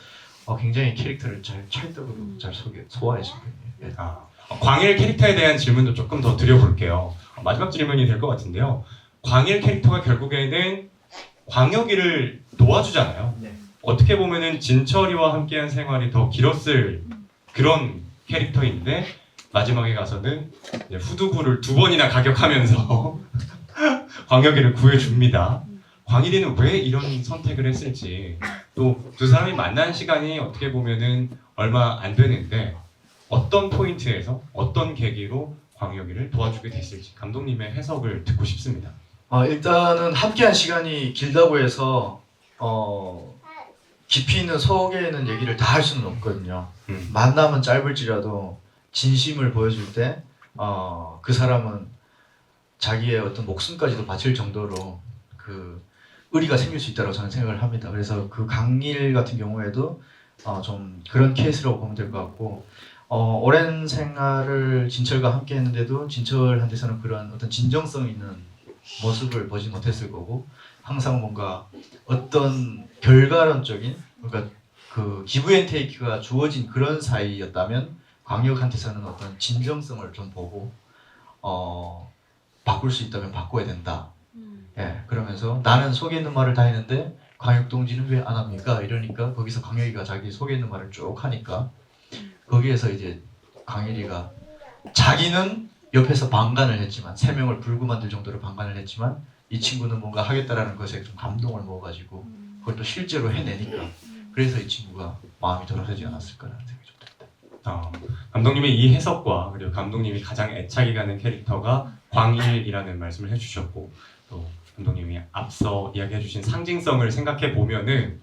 굉장히 캐릭터를 잘 찰떡으로 잘 소화해준 분이에요. 광일 캐릭터에 대한 질문도 조금 더 드려볼게요. 마지막 질문이 될 것 같은데요. 광일 캐릭터가 결국에는 광역이를 도와주잖아요. 네. 어떻게 보면은 진철이와 함께한 생활이 더 길었을 그런 캐릭터인데 마지막에 가서는 이제 후두부를 2번이나 가격하면서 광혁이를 구해줍니다. 광일이는 왜 이런 선택을 했을지, 또 두 사람이 만난 시간이 어떻게 보면은 얼마 안 되는데 어떤 포인트에서 어떤 계기로 광혁이를 도와주게 됐을지 감독님의 해석을 듣고 싶습니다. 일단은 함께한 시간이 길다고 해서 깊이 있는 속에 있는 얘기를 다 할 수는 없거든요. 만남은 짧을지라도 진심을 보여줄 때 그 사람은 자기의 어떤 목숨까지도 바칠 정도로 그 의리가 생길 수 있다고 저는 생각을 합니다. 그래서 그 강일 같은 경우에도 좀 그런 케이스라고 보면 될 것 같고, 오랜 생활을 진철과 함께 했는데도 진철한테서는 그런 어떤 진정성 있는 모습을 보지 못했을 거고, 항상 뭔가 어떤 결과론적인, 그러니까 그 기브앤테이크가 주어진 그런 사이였다면 광역한테서는 어떤 진정성을 좀 보고 바꿀 수 있다면 바꿔야 된다. 예, 그러면서 나는 속에 있는 말을 다 했는데 광역 동지는 왜 안 합니까? 이러니까 거기서 광역이가 자기 속에 있는 말을 쭉 하니까 거기에서 이제 강일이가 자기는 옆에서 방관을 했지만 3명을 불구 만들 정도로 방관을 했지만 이 친구는 뭔가 하겠다라는 것에 좀 감동을 먹어가지고 그걸 또 실제로 해내니까 그래서 이 친구가 마음이 돌아서지 않았을까라는 생각이 좀 듭니다. 감독님의 이 해석과 그리고 감독님이 가장 애착이 가는 캐릭터가 광일이라는 말씀을 해주셨고, 또 감독님이 앞서 이야기해주신 상징성을 생각해 보면은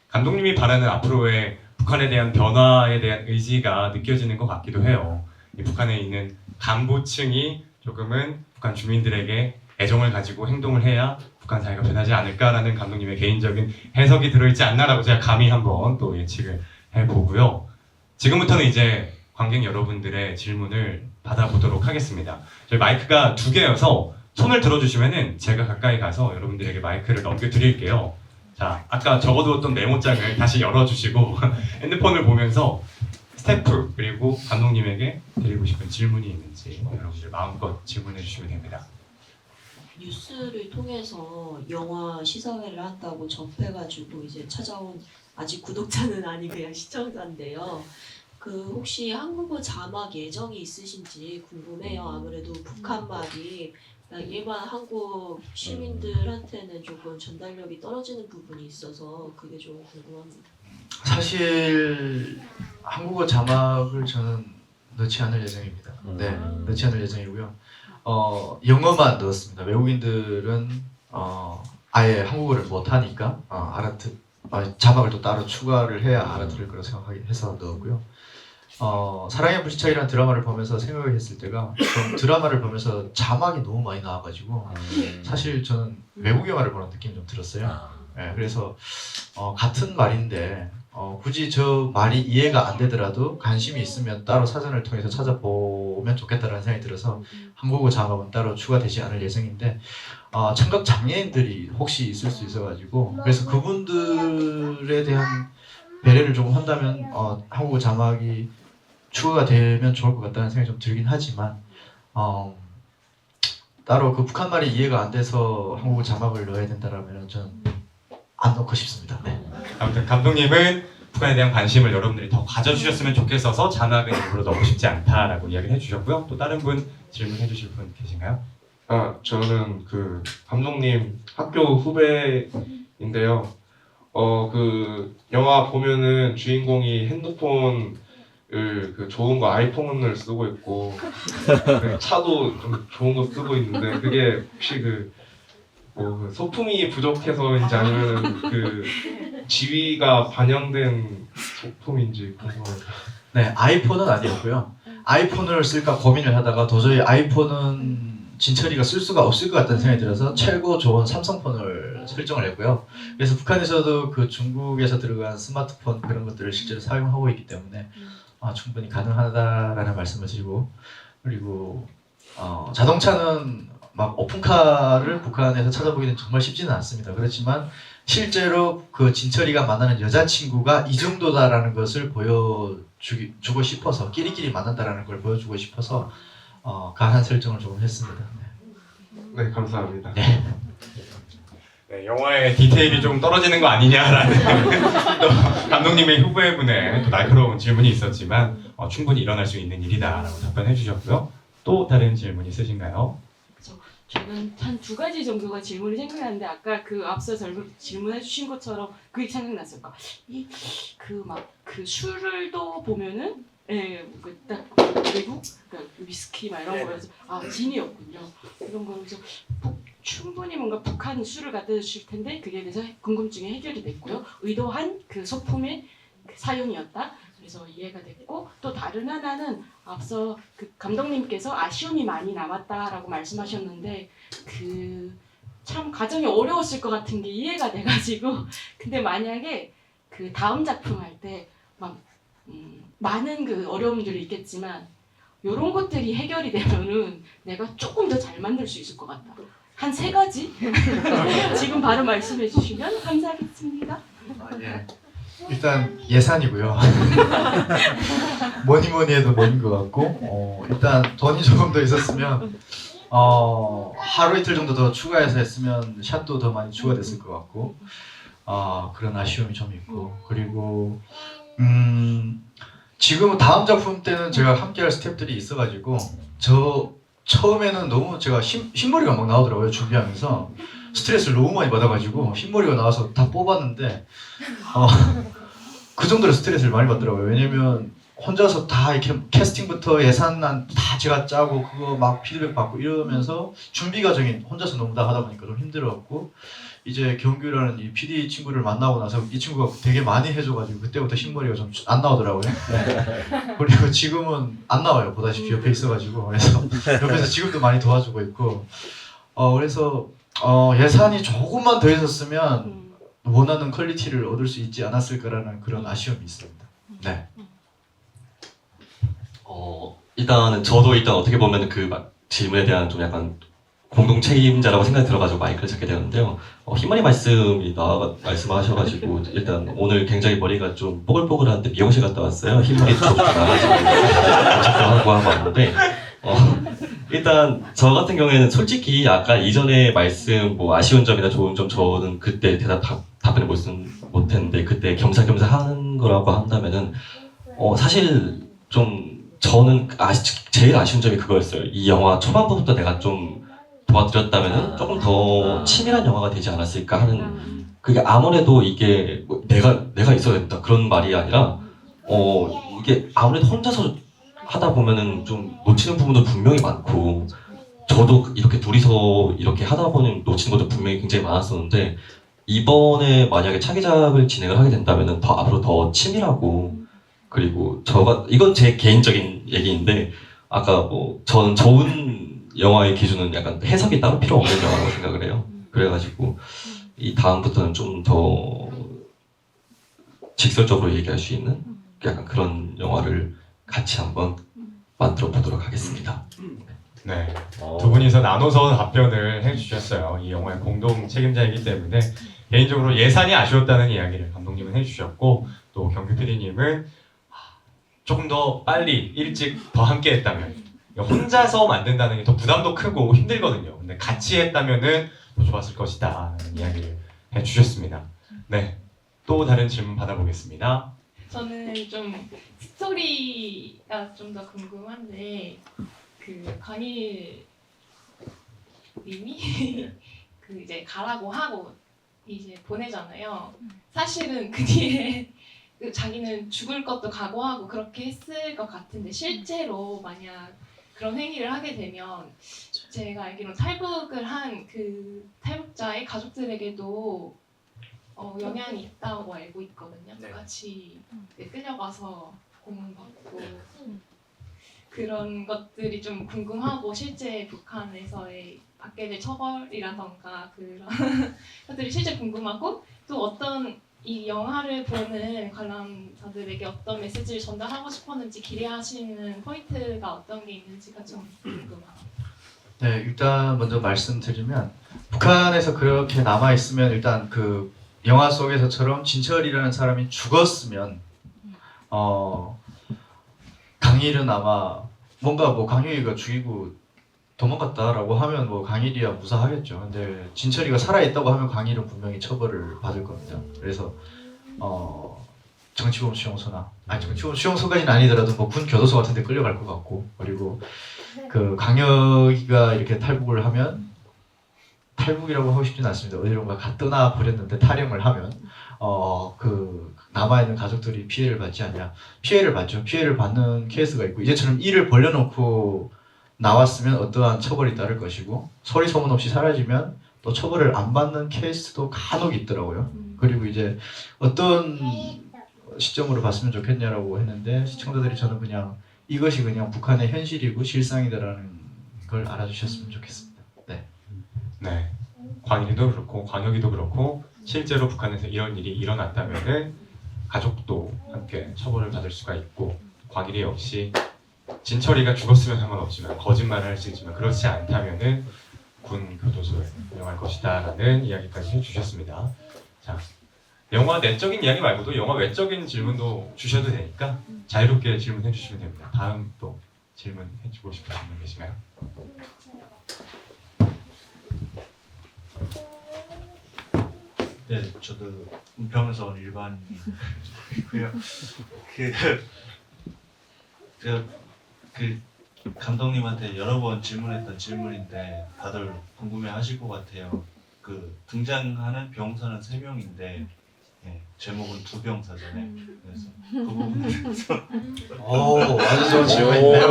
감독님이 바라는 앞으로의 북한에 대한 변화에 대한 의지가 느껴지는 것 같기도 해요. 이 북한에 있는 간부층이 조금은 북한 주민들에게 애정을 가지고 행동을 해야 북한 사회가 변하지 않을까라는 감독님의 개인적인 해석이 들어있지 않나라고 제가 감히 한번 또 예측을 해보고요. 지금부터는 이제 관객 여러분들의 질문을 받아보도록 하겠습니다. 저희 마이크가 2개여서 손을 들어주시면은 제가 가까이 가서 여러분들에게 마이크를 넘겨드릴게요. 자, 아까 적어두었던 메모장을 다시 열어주시고 핸드폰을 보면서 스태프 그리고 감독님에게 드리고 싶은 질문이 있는지 여러분들 마음껏 질문해 주시면 됩니다. 뉴스를 통해서 영화 시사회를 한다고 접해가지고 이제 찾아온 아직 구독자는 아니고 그냥 시청자인데요. 그 혹시 한국어 자막 예정이 있으신지 궁금해요. 아무래도 북한 말이 일반 한국 시민들한테는 조금 전달력이 떨어지는 부분이 있어서 그게 좀 궁금합니다. 사실 한국어 자막을 저는 넣지 않을 예정입니다. 네, 넣지 않을 예정이고요. 영어만 넣었습니다. 외국인들은 아예 한국어를 못하니까 자막을 또 따로 추가를 해야 알아들을 거라 생각해서 넣었고요. 사랑의 불시착이라는 드라마를 보면서 생각을 했을 때가 좀 드라마를 보면서 자막이 너무 많이 나와가지고 사실 저는 외국 영화를 보는 느낌이 좀 들었어요. 네, 그래서 같은 말인데 굳이 저 말이 이해가 안 되더라도 관심이 있으면 따로 사전을 통해서 찾아보면 좋겠다라는 생각이 들어서 한국어 자막은 따로 추가되지 않을 예정인데 청각 장애인들이 혹시 있을 수 있어가지고 그래서 그분들에 대한 배려를 조금 한다면 한국어 자막이 추가가 되면 좋을 것 같다는 생각이 좀 들긴 하지만 따로 그 북한 말이 이해가 안 돼서 한국어 자막을 넣어야 된다라면 저는 안 넣고 싶습니다. 네. 아무튼 감독님은 북한에 대한 관심을 여러분들이 더 가져주셨으면 좋겠어서 자막은 일부러 넣고 싶지 않다라고 이야기를 해주셨고요. 또 다른 분 질문해 주실 분 계신가요? 저는 그 감독님 학교 후배인데요. 그 영화 보면은 주인공이 핸드폰을 그 좋은 거 아이폰을 쓰고 있고 그 차도 좀 좋은 거 쓰고 있는데 그게 혹시 그 소품이 부족해서인지 아니면 그 지위가 반영된 소품인지 궁금합니다. 네, 아이폰은 아니었고요. 아이폰을 쓸까 고민을 하다가 도저히 아이폰은 진철이가 쓸 수가 없을 것 같다는 생각이 들어서 최고 좋은 삼성폰을 설정을 했고요. 그래서 북한에서도 그 중국에서 들어간 스마트폰 그런 것들을 실제로 사용하고 있기 때문에 충분히 가능하다라는 말씀을 드리고, 그리고 자동차는 막 오픈카를 북한에서 찾아보기는 정말 쉽지는 않습니다. 그렇지만 실제로 그 진철이가 만나는 여자친구가 이 정도다라는 것을 보여주고 싶어서 끼리끼리 만난다라는 걸 보여주고 싶어서 강한 설정을 조금 했습니다. 네, 감사합니다. 네. 네, 영화의 디테일이 좀 떨어지는 거 아니냐라는 또 감독님의 후배분의 또 날카로운 질문이 있었지만 충분히 일어날 수 있는 일이다라고 답변해 주셨고요. 또 다른 질문 있으신가요? 저는 한 두 가지 정도가 질문이 생각나는데 아까 그 앞서 질문해 주신 것처럼 그게 생각났어요. 그 술을도 보면은 딱 외국 그러니까 위스키 막 이런 거에서 진이었군요. 이런 거에서 충분히 뭔가 북한 술을 갖다 주실 텐데 그게 대해서 궁금증이 해결이 됐고요. 의도한 그 소품의 그 사용이었다. 그래서 이해가 됐고 또 다른 하나는 앞서 그 감독님께서 아쉬움이 많이 남았다라고 말씀하셨는데 그 참 과정이 어려웠을 것 같은 게 이해가 돼가지고 근데 만약에 그 다음 작품 할 때 막 많은 그 어려움들이 있겠지만 이런 것들이 해결이 되면은 내가 조금 더 잘 만들 수 있을 것 같다. 한 3가지 지금 바로 말씀해 주시면 감사하겠습니다. 예. 일단 예산이고요. 뭐니 해도 뭐인 것 같고 일단 돈이 조금 더 있었으면 하루 이틀 정도 더 추가해서 했으면 샷도 더 많이 추가됐을 것 같고 그런 아쉬움이 좀 있고 그리고 지금은 다음 작품 때는 제가 함께할 스태프들이 있어가지고 저 처음에는 너무 제가 흰머리가 막 나오더라고요. 준비하면서 스트레스를 너무 많이 받아가지고 흰머리가 나와서 다 뽑았는데 그 정도로 스트레스를 많이 받더라고요. 왜냐면 혼자서 다 이렇게 캐스팅부터 예산안 다 제가 짜고 그거 막 피드백 받고 이러면서 준비 과정이 혼자서 너무 다 하다 보니까 좀 힘들었고 이제 경규라는 이 PD 친구를 만나고 나서 이 친구가 되게 많이 해줘가지고 그때부터 흰머리가 좀 안 나오더라고요. 네. 그리고 지금은 안 나와요. 보다시피 옆에 있어가지고 그래서 옆에서 지금도 많이 도와주고 있고 그래서 예산이 조금만 더 있었으면 원하는 퀄리티를 얻을 수 있지 않았을까라는 그런 아쉬움이 있습니다. 네. 일단은 저도 일단 어떻게 보면 그 질문에 대한 좀 약간 공동 책임자라고 생각이 들어가지고 마이크를 잡게 되는데요. 흰머리 말씀하셔가지고 일단 오늘 굉장히 머리가 좀 뽀글뽀글한데 미용실 갔다 왔어요. 흰머리 좀 나가지고 하고 왔는데 일단 저 같은 경우에는 솔직히 아까 이전에 말씀 뭐 아쉬운 점이나 좋은 점 저는 그때 답변을 못했는데 그때 겸사겸사 하는 거라고 한다면은 사실 좀 저는 제일 아쉬운 점이 그거였어요. 이 영화 초반부터 내가 좀 도와드렸다면은 조금 더 치밀한 영화가 되지 않았을까 하는 그게 아무래도 이게 뭐 내가 있어야 된다 그런 말이 아니라 이게 아무래도 혼자서 하다 보면은 좀 놓치는 부분도 분명히 많고 저도 이렇게 둘이서 이렇게 하다 보니 놓치는 것도 분명히 굉장히 많았었는데 이번에 만약에 차기작을 진행을 하게 된다면은 앞으로 더 치밀하고 그리고 이건 제 개인적인 얘기인데 아까 저는 좋은 영화의 기준은 약간 해석이 따로 필요 없는 영화라고 생각을 해요. 그래가지고 이 다음부터는 좀 더 직설적으로 얘기할 수 있는 약간 그런 영화를 같이 한번 만들어 보도록 하겠습니다. 네, 두 분이서 나눠서 답변을 해주셨어요. 이 영화의 공동 책임자이기 때문에 개인적으로 예산이 아쉬웠다는 이야기를 감독님은 해주셨고 또 경규 PD님은 조금 더 빨리 일찍 더 함께 했다면 혼자서 만든다는 게 더 부담도 크고 힘들거든요. 근데 같이 했다면은 더 좋았을 것이다 라는 이야기를 해주셨습니다. 네, 또 다른 질문 받아보겠습니다. 저는 좀 스토리가 좀 더 궁금한데 그 강일 님이 그 이제 가라고 하고 이제 보내잖아요. 사실은 그 뒤에 자기는 죽을 것도 각오하고 그렇게 했을 것 같은데 실제로 만약 그런 행위를 하게 되면 제가 알기로는 탈북을 한 그 탈북자의 가족들에게도 영향이 있다고 알고 있거든요. 네. 같이 끌려가서 고문받고 그런 것들이 좀 궁금하고 실제 북한에서의 받게 될 처벌이라던가 그런 것들이 실제 궁금하고 또 어떤 이 영화를 보는 관람자들에게 어떤 메시지를 전달하고 싶었는지 기대하시는 포인트가 어떤 게 있는지가 좀 궁금합니다. 네, 일단 먼저 말씀드리면 북한에서 그렇게 남아 있으면 일단 그 영화 속에서처럼 진철이라는 사람이 죽었으면 강일은 아마 뭔가 뭐 강일이가 죽이고 도망갔다라고 하면 뭐 강일이야 무사하겠죠. 근데 진철이가 살아 있다고 하면 강일은 분명히 처벌을 받을 겁니다. 그래서 정치범 수용소나 아니 정치범 수용소까지는 아니더라도 뭐 군 교도소 같은 데 끌려갈 것 같고 그리고 그 강혁이가 이렇게 탈북을 하면 탈북이라고 하고 싶지는 않습니다. 어디론가 가 떠나 버렸는데 탈영을 하면 그 남아있는 가족들이 피해를 받지 않냐. 피해를 받죠. 피해를 받는 케이스가 있고 이제처럼 일을 벌려놓고 나왔으면 어떠한 처벌이 따를 것이고 소리 소문 없이 사라지면 또 처벌을 안 받는 케이스도 간혹 있더라고요. 그리고 이제 어떤 시점으로 봤으면 좋겠냐라고 했는데 시청자들이 저는 그냥 이것이 그냥 북한의 현실이고 실상이다라는 걸 알아주셨으면 좋겠습니다. 네. 광일이도 그렇고 광혁이도 그렇고 실제로 북한에서 이런 일이 일어났다면은 가족도 함께 처벌을 받을 수가 있고 광일이 역시 진철이가 죽었으면 상관없지만 거짓말을 할 수 있지만 그렇지 않다면은 군 교도소에 운영할 것이다라는 이야기까지 해주셨습니다. 자, 영화 내적인 이야기 말고도 영화 외적인 질문도 주셔도 되니까 자유롭게 질문해 주시면 됩니다. 다음 또 질문해주고 싶으신 분 계신가요? 네, 저도 은평에서 온 일반인이고요. 그 감독님한테 여러 번 질문했던 질문인데 다들 궁금해하실 것 같아요. 그 등장하는 병사는 3명인데 제목은 2병사잖아요. 그래서 그 부분에 대해서 오, 아주 좋은 질문인데요.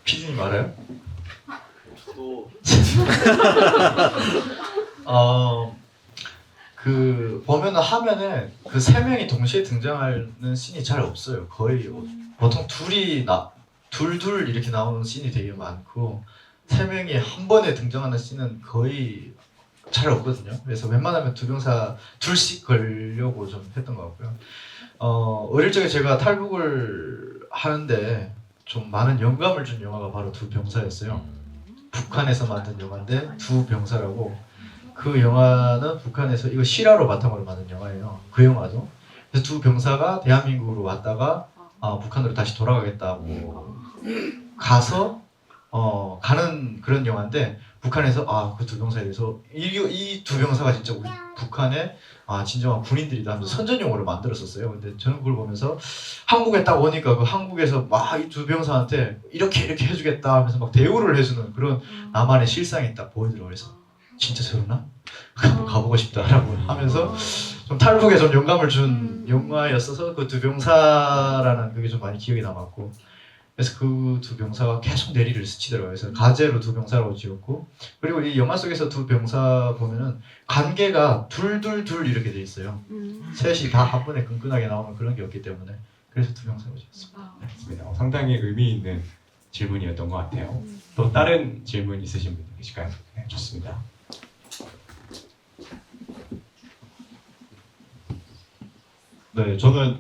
피디님 알아요? 저도 그 보면은 화면에 그 3명이 동시에 등장하는 씬이 잘 없어요. 거의 보통 둘 이렇게 나오는 씬이 되게 많고 3명이 한 번에 등장하는 씬은 거의 잘 없거든요. 그래서 웬만하면 2병사 둘씩 걸려고 좀 했던 것 같고요. 어릴 적에 제가 탈북을 하는데 좀 많은 영감을 준 영화가 바로 2병사였어요. 북한에서 만든 영화인데 2병사라고 그 영화는 북한에서 이거 실화로 바탕으로 만든 영화예요. 그 영화도. 그래서 2병사가 대한민국으로 왔다가 북한으로 다시 돌아가겠다고 가서 가는 그런 영화인데 북한에서 그 2병사에 대해서 이 2병사가 진짜 우리 북한의 진정한 군인들이다 하면서 선전용어를 만들었었어요. 근데 저는 그걸 보면서 한국에 딱 오니까 그 한국에서 막 이 2병사한테 이렇게 해주겠다 하면서 막 대우를 해주는 그런 나만의 실상이 딱 보이더라고요. 그래서 진짜 저러나? 한번 가보고 싶다라고 하면서 좀 탈북에 좀 영감을 준 영화였어서 그 2병사라는 그게 좀 많이 기억에 남았고 그래서 그 2병사가 계속 내리를 스치더라고요. 그래서 가제로 2병사라고 지었고 그리고 이 영화 속에서 2병사 보면은 관계가 둘 이렇게 돼 있어요. 셋이 다 한 번에 끈끈하게 나오는 그런 게 없기 때문에 그래서 2병사라고 지었습니다. 맞습니다. 상당히 의미 있는 질문이었던 것 같아요. 또 다른 질문 있으신 분 계실까요? 네, 좋습니다. 네, 저는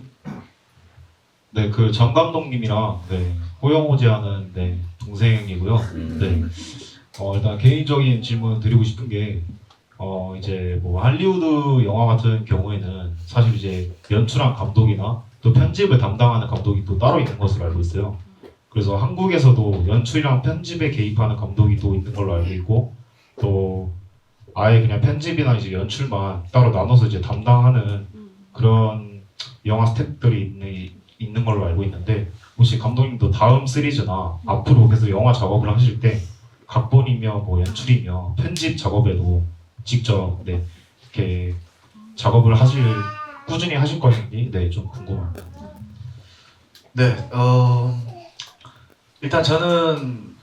그 정 감독님이랑 호영호제하는 동생이고요. 일단 개인적인 질문 드리고 싶은 게 이제 뭐 할리우드 영화 같은 경우에는 사실 이제 연출한 감독이나 또 편집을 담당하는 감독이 또 따로 있는 것으로 알고 있어요. 그래서 한국에서도 연출이랑 편집에 개입하는 감독이 또 있는 걸로 알고 있고 또 아예 그냥 편집이나 이제 연출만 따로 나눠서 이제 담당하는 그런 영화 스태프들이 있는 걸로 알고 있는데 혹시 감독님도 다음 시리즈나 앞으로 계속 영화 작업을 하실 때 각본이며 뭐 연출이며 편집 작업에도 직접 이렇게 작업을 꾸준히 하실 것인지 좀 궁금합니다. 일단 저는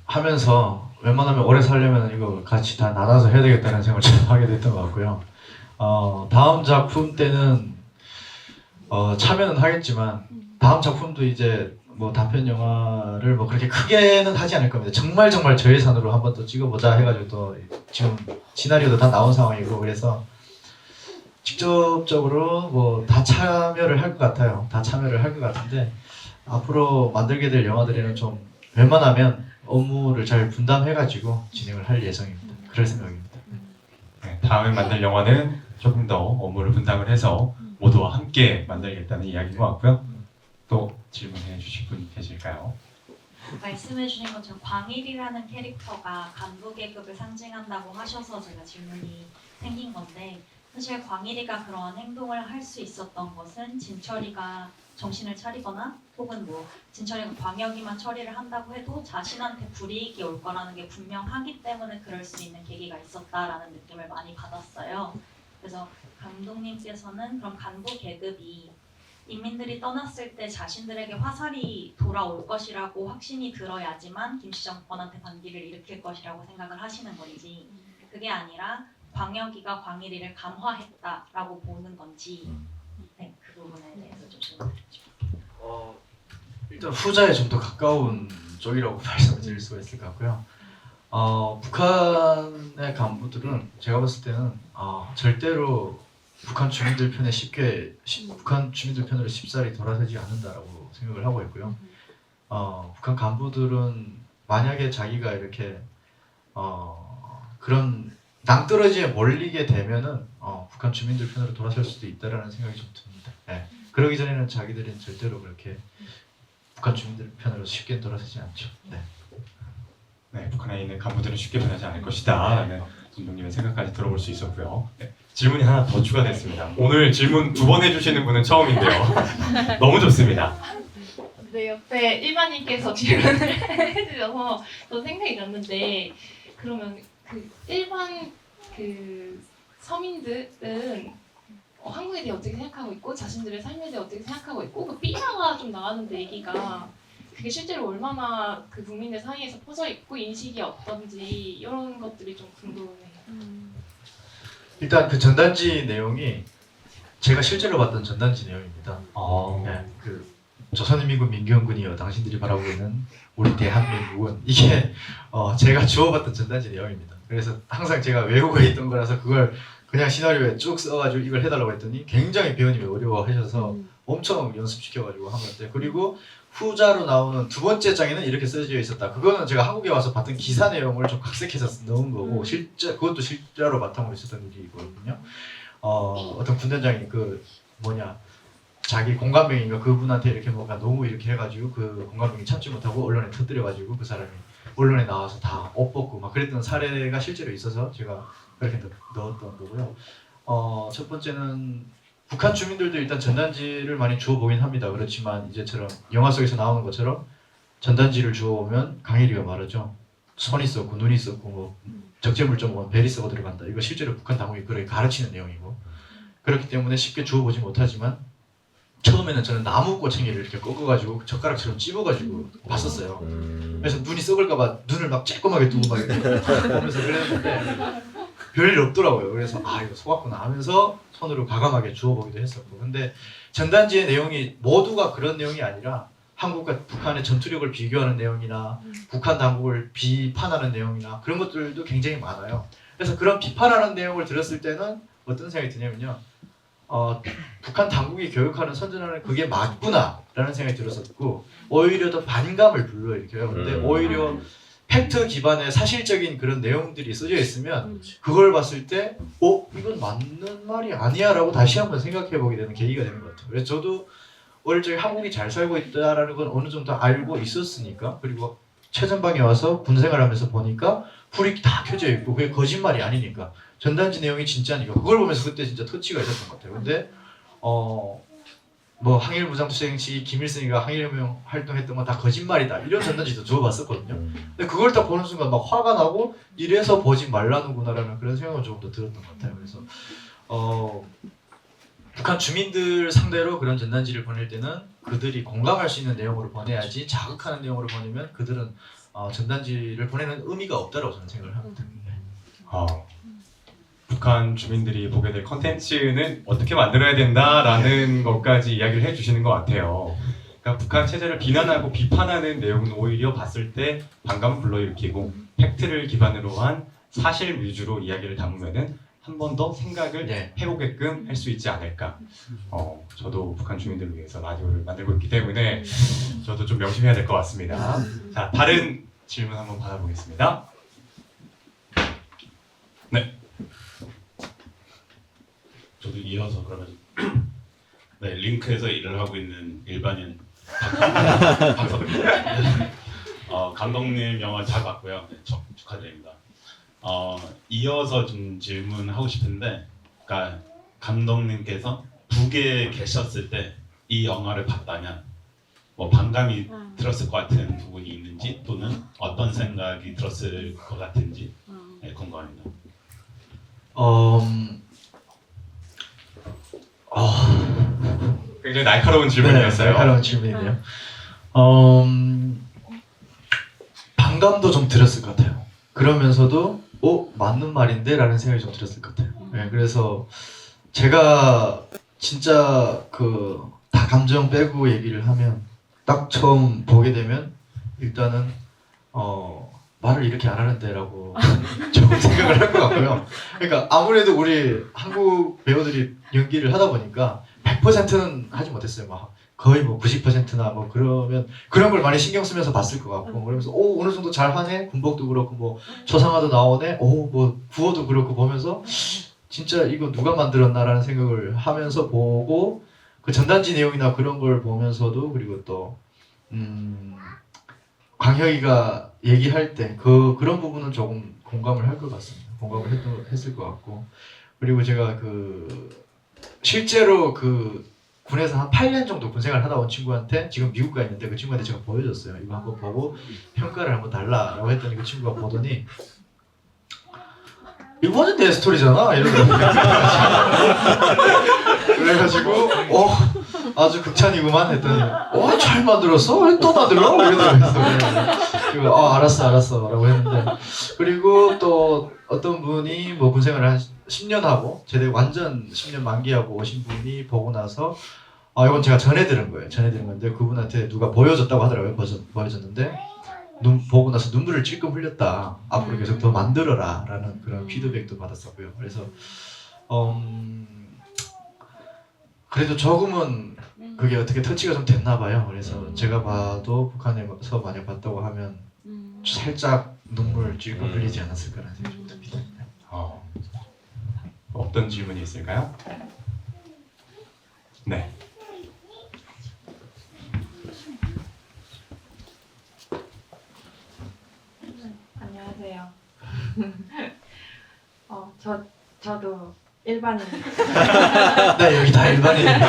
하면서 웬만하면 오래 살려면 이거 같이 다 나눠서 해야 되겠다는 생각을 좀 하게 됐던 것 같고요. 다음 작품 때는 참여는 하겠지만 다음 작품도 이제 뭐 단편 영화를 뭐 그렇게 크게는 하지 않을 겁니다. 정말 저 예산으로 한번 또 찍어보자 해가지고 또 지금 시나리오도 다 나온 상황이고 그래서 직접적으로 뭐 다 참여를 할 것 같아요. 다 참여를 할 것 같은데 앞으로 만들게 될 영화들에는 좀 웬만하면 업무를 잘 분담해가지고 진행을 할 예정입니다. 그럴 생각입니다. 네, 다음에 만들 영화는 조금 더 업무를 분담을 해서 모두와 함께 만들겠다는 이야기인 것 같고요. 또 질문해 주실 분 계실까요? 말씀해 주신 것처럼 광일이라는 캐릭터가 간부계급을 상징한다고 하셔서 제가 질문이 생긴 건데 사실 광일이가 그런 행동을 할 수 있었던 것은 진철이가 정신을 차리거나 혹은 뭐 진철이가 광혁이만 처리를 한다고 해도 자신한테 불이익이 올 거라는 게 분명하기 때문에 그럴 수 있는 계기가 있었다라는 느낌을 많이 받았어요. 그래서 감독님께서는 그럼 간부 계급이 인민들이 떠났을 때 자신들에게 화살이 돌아올 것이라고 확신이 들어야지만 김씨 정권한테 반기를 일으킬 것이라고 생각을 하시는 건지, 그게 아니라 광혁이가 광일이를 감화했다라고 보는 건지, 네, 그 부분에 대해서 좀 질문드리죠. 일단 후자에 좀 더 가까운 쪽이라고 말씀을 드릴 수가 있을 것 같고요. 북한의 간부들은 제가 봤을 때는 절대로 북한 주민들 편에 북한 주민들 편으로 쉽사리 돌아서지 않는다라고 생각을 하고 있고요. 북한 간부들은 만약에 자기가 이렇게 그런 낭떠러지에 몰리게 되면은 북한 주민들 편으로 돌아설 수도 있다라는 생각이 좀 듭니다. 네. 그러기 전에는 자기들은 절대로 그렇게 북한 주민들 편으로 쉽게 돌아서지 않죠. 네. 네, 북한에 있는 간부들은 쉽게 변하지 않을 것이다 라는 감독님의 생각까지 들어볼 수 있었고요. 네, 질문이 하나 더 추가됐습니다. 오늘 질문 2번 해주시는 분은 처음인데요. 너무 좋습니다. 네, 옆에 일반인께서 질문을 해주셔서 또 생각이 났는데, 그러면 그 일반 그 서민들은 한국에 대해 어떻게 생각하고 있고 자신들의 삶에 대해 어떻게 생각하고 있고, 그 삐라가 좀 나왔는데 얘기가 그게 실제로 얼마나 그 국민들 사이에서 퍼져 있고 인식이 어떤지 이런 것들이 좀 궁금해요. 일단 그 전단지 내용이 제가 실제로 봤던 전단지 내용입니다. 네, 그 조선인민군 민경군이여 당신들이 바라보고 있는 우리 대한민국은, 이게 제가 주워봤던 전단지 내용입니다. 그래서 항상 제가 외우고 있던 거라서 그걸 그냥 시나리오에 쭉 써가지고 이걸 해달라고 했더니 굉장히 배우님이 어려워하셔서 엄청 연습시켜가지고 한 건데, 그리고 후자로 나오는 두 번째 장에는 이렇게 써져 있었다. 그거는 제가 한국에 와서 봤던 기사 내용을 좀 각색해서 넣은 거고, 그것도 실제로 바탕으로 있었던 일이거든요. 어떤 군단장이 자기 공감병인가 그분한테 이렇게 뭔가 너무 이렇게 해가지고 그 공감병이 참지 못하고 언론에 터뜨려가지고 그 사람이 언론에 나와서 다 옷 벗고 막 그랬던 사례가 실제로 있어서 제가 그렇게 넣었던 거고요. 첫 번째는 북한 주민들도 일단 전단지를 많이 주워보긴 합니다. 그렇지만 이제처럼 영화 속에서 나오는 것처럼 전단지를 주워오면 강일이가 말하죠. 손이 썩고 눈이 썩고 뭐 적재물점 보면 벨이 썩어 들어간다. 이거 실제로 북한 당국이 그렇게 가르치는 내용이고, 그렇기 때문에 쉽게 주워보지 못하지만 처음에는 저는 나무 꼬챙이를 이렇게 꺾어가지고 젓가락처럼 찝어가지고 봤었어요. 그래서 눈이 썩을까봐 눈을 막 쬐끔하게 두고 막 이렇게 보면서 그랬는데 별일 없더라고요. 그래서 이거 속았구나 하면서 손으로 과감하게 주워보기도 했었고, 근데 전단지의 내용이 모두가 그런 내용이 아니라 한국과 북한의 전투력을 비교하는 내용이나 북한 당국을 비판하는 내용이나 그런 것들도 굉장히 많아요. 그래서 그런 비판하는 내용을 들었을 때는 어떤 생각이 드냐면요, 북한 당국이 교육하는 선전하는 그게 맞구나 라는 생각이 들었었고, 오히려 더 반감을 불러일으켜요. 근데 오히려 팩트 기반의 사실적인 그런 내용들이 써져 있으면 그걸 봤을 때 이건 맞는 말이 아니야 라고 다시 한번 생각해 보게 되는 계기가 되는 것 같아요. 그래서 저도 어릴 적에 한국이 잘 살고 있다라는 건 어느 정도 알고 있었으니까, 그리고 최전방에 와서 군생활 하면서 보니까 불이 다 켜져 있고 그게 거짓말이 아니니까, 전단지 내용이 진짜니까 그걸 보면서 그때 진짜 터치가 있었던 것 같아요. 근데 항일 무장투쟁 시 김일성이가 항일혁명 활동했던 건 다 거짓말이다 이런 전단지도 주워봤었거든요. 근데 그걸 딱 보는 순간 막 화가 나고 이래서 보지 말라는구나라는 그런 생각을 조금 더 들었던 것 같아요. 그래서 북한 주민들 상대로 그런 전단지를 보낼 때는 그들이 공감할 수 있는 내용으로 보내야지, 자극하는 내용으로 보내면 그들은 전단지를 보내는 의미가 없다라고 저는 생각을 합니다. 북한 주민들이 보게 될 컨텐츠는 어떻게 만들어야 된다라는 것까지 이야기를 해주시는 것 같아요. 그러니까 북한 체제를 비난하고 비판하는 내용은 오히려 봤을 때 반감을 불러일으키고, 팩트를 기반으로 한 사실 위주로 이야기를 담으면은 한 번 더 생각을 해보게끔 할 수 있지 않을까. 저도 북한 주민들을 위해서 라디오를 만들고 있기 때문에 저도 좀 명심해야 될 것 같습니다. 자, 다른 질문 한번 받아보겠습니다. 네. 저도 이어서 그러면 네, 링크에서 일을 하고 있는 일반인 박서입니다. 감독님 영화 잘 봤고요. 네, 축하드립니다. 이어서 좀 질문하고 싶은데, 그러니까 감독님께서 북에 계셨을 때 이 영화를 봤다면 뭐 반감이 들었을 것 같은 부분이 있는지 또는 어떤 생각이 들었을 것 같은지 네, 궁금합니다. 굉장히 날카로운 네, 질문이었어요. 날카로운 질문이네요. 반감도 좀 들었을 것 같아요. 그러면서도 맞는 말인데 라는 생각이 좀 들었을 것 같아요. 네, 그래서 제가 진짜 다 감정 빼고 얘기를 하면 딱 처음 보게 되면 일단은 말을 이렇게 안 하는데 라고 조금 생각을 할 것 같고요. 그러니까 아무래도 우리 한국 배우들이 연기를 하다 보니까 100%는 하지 못했어요. 막 거의 뭐 90%나 뭐 그러면 그런 걸 많이 신경 쓰면서 봤을 것 같고 그러면서 어느 정도 잘하네. 군복도 그렇고 뭐 초상화도 나오네. 뭐 구호도 그렇고 보면서 진짜 이거 누가 만들었나라는 생각을 하면서 보고 그 전단지 내용이나 그런 걸 보면서도 그리고 또 광혁이가 얘기할 때 그런 부분은 조금 공감을 할 것 같습니다. 공감을 했을 것 같고 그리고 제가 실제로 군에서 한 8년 정도 군생활 하다 온 친구한테 지금 미국 가 있는데 그 친구한테 제가 보여줬어요. 이거 한번 보고 평가를 한번 달라라고 했더니 그 친구가 보더니 이거 완전 내 스토리잖아 이러더라고요. 그래가지고 아주 극찬이구만 했더니 잘 만들었어? 또 만들어? 이러더라고요. 그리고 알았어 라고 했는데 그리고 또 어떤 분이 뭐 군생활을 한 10년 하고 제대 완전 10년 만기하고 오신 분이 보고 나서 이건 제가 전해 들은 건데 그분한테 누가 보여줬다고 하더라고요. 보여줬는데 보고 나서 눈물을 찔끔 흘렸다. 앞으로 계속 더 만들어라 라는 그런 피드백도 받았었고요. 그래서 그래도 조금은 그게 어떻게 터치가 좀 됐나 봐요. 그래서 제가 봐도 북한에서 만약 봤다고 하면 살짝 눈물 찔끔 흘리지 않았을까라는 생각이 좀 듭니다. 어떤 질문이 있을까요? 네. 안녕하세요. 저도 일반인입니다. 네, 여기 다 일반인입니다.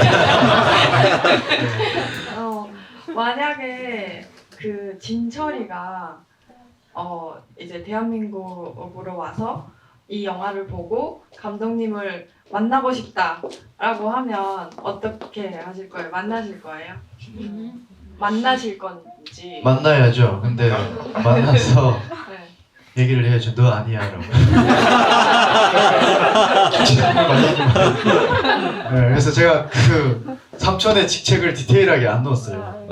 만약에 진철이가 이제 대한민국으로 와서 이 영화를 보고 감독님을 만나고 싶다라고 하면 어떻게 하실 거예요? 만나실 거예요? 만나실 건지. 만나야죠. 근데 만나서 네. 얘기를 해야죠. 너 아니야라고. 네, 그래서 제가 삼촌의 직책을 디테일하게 안 넣었어요.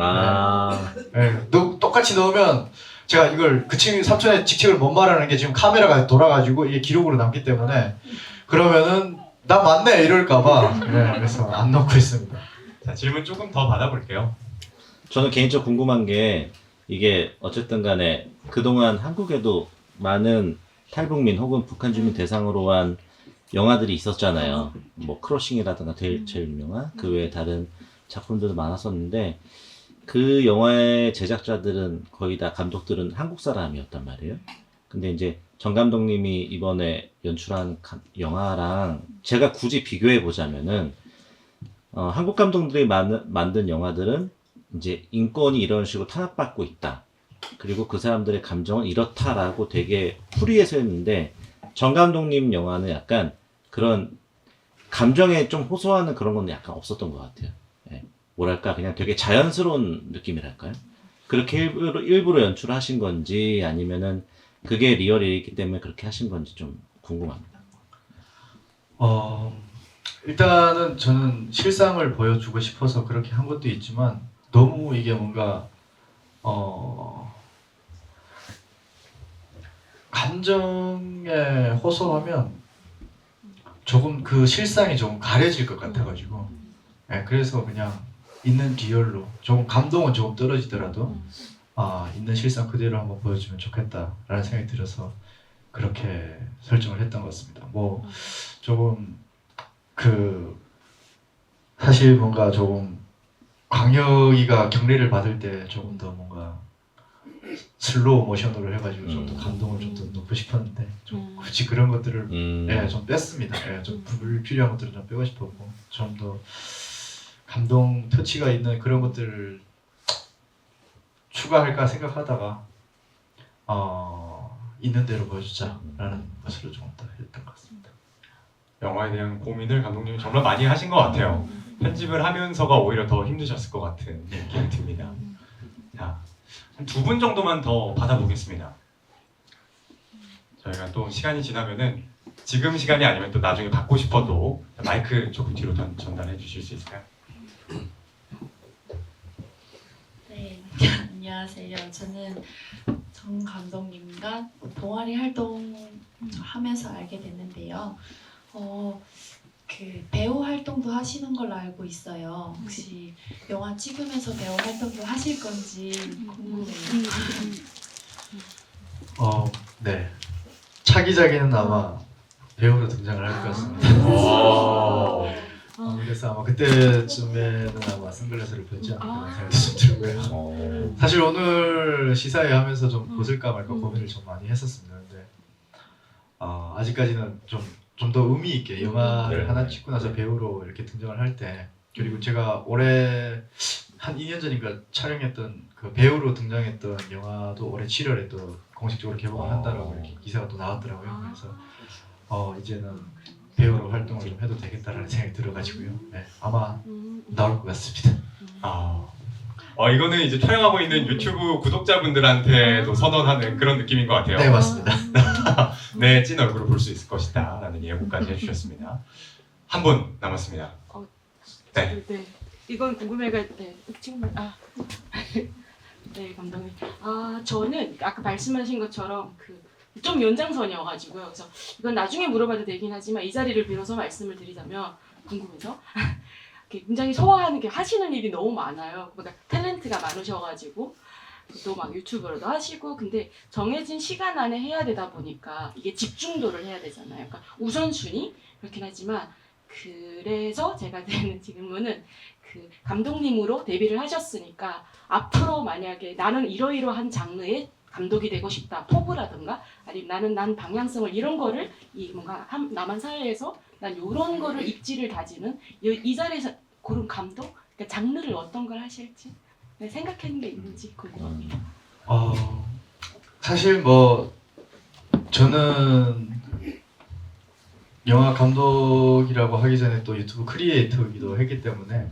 네, 똑같이 넣으면 제가 이걸 삼촌의 직책을 못 말하는 게 지금 카메라가 돌아가지고 이게 기록으로 남기 때문에 그러면은 나 맞네 이럴까봐 그래서 안 넣고 있습니다. 자, 질문 조금 더 받아볼게요. 저는 개인적으로 궁금한 게 이게 어쨌든 간에 그동안 한국에도 많은 탈북민 혹은 북한 주민 대상으로 한 영화들이 있었잖아요. 뭐 크로싱이라든가 제일 유명한 그 외에 다른 작품들도 많았었는데 그 영화의 제작자들은 거의 다 감독들은 한국 사람이었단 말이에요. 근데 이제 정 감독님이 이번에 연출한 영화랑 제가 굳이 비교해 보자면은 한국 감독들이 만든 영화들은 이제 인권이 이런 식으로 탄압받고 있다. 그리고 그 사람들의 감정은 이렇다라고 되게 풀이해서 했는데 정 감독님 영화는 약간 그런 감정에 좀 호소하는 그런 건 약간 없었던 것 같아요. 예. 뭐랄까 그냥 되게 자연스러운 느낌이랄까요? 그렇게 일부러 연출하신 건지 아니면은 그게 리얼이기 때문에 그렇게 하신 건지 좀 궁금합니다. 일단은 저는 실상을 보여주고 싶어서 그렇게 한 것도 있지만 너무 이게 뭔가 감정에 호소하면 조금 그 실상이 좀 가려질 것 같아가지고 그래서 그냥 있는 리얼로 조금 감동은 조금 떨어지더라도 있는 실상 그대로 한번 보여주면 좋겠다라는 생각이 들어서 그렇게 설정을 했던 것 같습니다. 뭐 조금 사실 뭔가 조금 광혁이가 격리를 받을 때 조금 더 뭔가 슬로우 모션으로 해가지고 좀 더 감동을 좀 더 넣고 싶었는데 좀 굳이 그런 것들을 예, 좀 뺐습니다. 예, 좀 불필요한 것들을 좀 빼고 싶었고 좀 더 감동 터치가 있는 그런 것들을 추가할까 생각하다가 있는 대로 보여주자라는 것으로 조금 더 했던 것 같습니다. 영화에 대한 고민을 감독님이 정말 많이 하신 것 같아요. 편집을 하면서가 오히려 더 힘드셨을 것 같은 느낌이 듭니다. 자, 한 2분 정도만 더 받아보겠습니다. 저희가 또 시간이 지나면은 지금 시간이 아니면 또 나중에 받고 싶어도 마이크 조금 뒤로 전달해 주실 수 있을까요? 네, 안녕하세요. 저는 정 감독님과 동아리 활동하면서 알게 됐는데요. 그 배우 활동도 하시는 걸로 알고 있어요. 혹시 영화 찍으면서 배우 활동도 하실 건지 궁금해요. 네. 차기작에는 아마 배우로 등장을 할 것 같습니다. 그래서 아마 그때쯤에는 아마 선글라스를 벗지 않을까 생각이 좀 들고요. 사실 오늘 시사회 하면서 좀 벗을까 말까 고민을 좀 많이 했었습니다. 근데 아직까지는 좀 더 의미 있게 영화를 하나 찍고 나서 배우로 이렇게 등장을 할 때, 그리고 제가 올해 한 2년 전인가 촬영했던 그 배우로 등장했던 영화도 올해 7월에 또 공식적으로 개봉을 한다라고 이렇게 기사가 또 나왔더라고요. 그래서 이제는 배우로 활동을 좀 해도 되겠다라는 생각이 들어가지고요. 네, 아마 나올 것 같습니다. 이거는 이제 촬영하고 있는 유튜브 구독자분들한테도 선언하는 그런 느낌인 것 같아요. 네, 맞습니다. 내 찐 얼굴을 볼 수 있을 것이다 라는 예고까지 해주셨습니다. 한 분 남았습니다. 네. 네. 이건 궁금해가 지금 네, 감독님. 저는 아까 말씀하신 것처럼 좀 연장선이어가지고요. 그래서 이건 나중에 물어봐도 되긴 하지만 이 자리를 빌어서 말씀을 드리자면 궁금해서 굉장히 소화하는 게 하시는 일이 너무 많아요. 그러니까 탤런트가 많으셔가지고 또 막 유튜브로도 하시고, 근데 정해진 시간 안에 해야 되다 보니까 이게 집중도를 해야 되잖아요. 그러니까 우선순위 그렇긴 하지만, 그래서 제가 드리는 질문은 감독님으로 데뷔를 하셨으니까 앞으로 만약에 나는 이러이러한 장르의 감독이 되고 싶다, 포부라든가 아니면 난 방향성을 이런 거를 뭔가 남한 사회에서 난 이런 거를 입지를 다지는 이 자리에서 고른 감독, 그러니까 장르를 어떤 걸 하실지 생각하는 게 있는지 궁금합니다. 사실 저는 영화 감독이라고 하기 전에 또 유튜브 크리에이터이기도 했기 때문에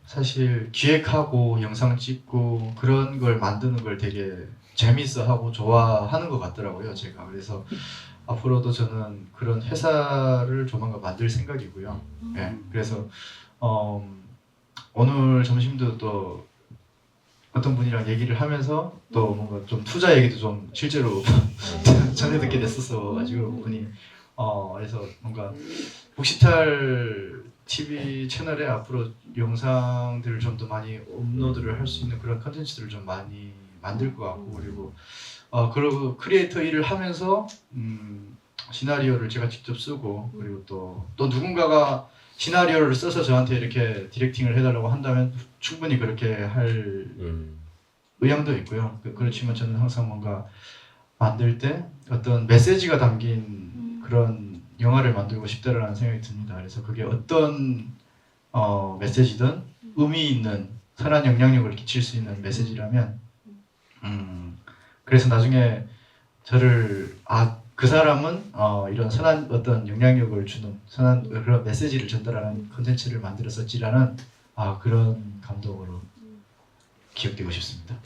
사실 기획하고 영상 찍고 그런 걸 만드는 걸 되게 재밌어하고 좋아하는 것 같더라고요, 제가. 그래서 앞으로도 저는 그런 회사를 조만간 만들 생각이고요. 네, 그래서 오늘 점심도 또 어떤 분이랑 얘기를 하면서 또 뭔가 좀 투자 얘기도 좀 실제로 전해 듣게 됐었어 가지고 그분이 그래서 뭔가 북시탈 TV 채널에 앞으로 영상들을 좀 더 많이 업로드를 할 수 있는 그런 컨텐츠들을 좀 많이 만들 것 같고, 그리고 크리에이터 일을 하면서 시나리오를 제가 직접 쓰고, 그리고 또 누군가가 시나리오를 써서 저한테 이렇게 디렉팅을 해달라고 한다면 충분히 그렇게 할 의향도 있고요. 그렇지만 저는 항상 뭔가 만들 때 어떤 메시지가 담긴 그런 영화를 만들고 싶다라는 생각이 듭니다. 그래서 그게 어떤 메시지든 의미 있는 선한 영향력을 끼칠 수 있는 메시지라면, 그래서 나중에 저를 그 사람은 이런 선한 어떤 영향력을 주는 선한 그런 메시지를 전달하는 콘텐츠를 만들었었지라는 그런 감독으로 기억되고 싶습니다.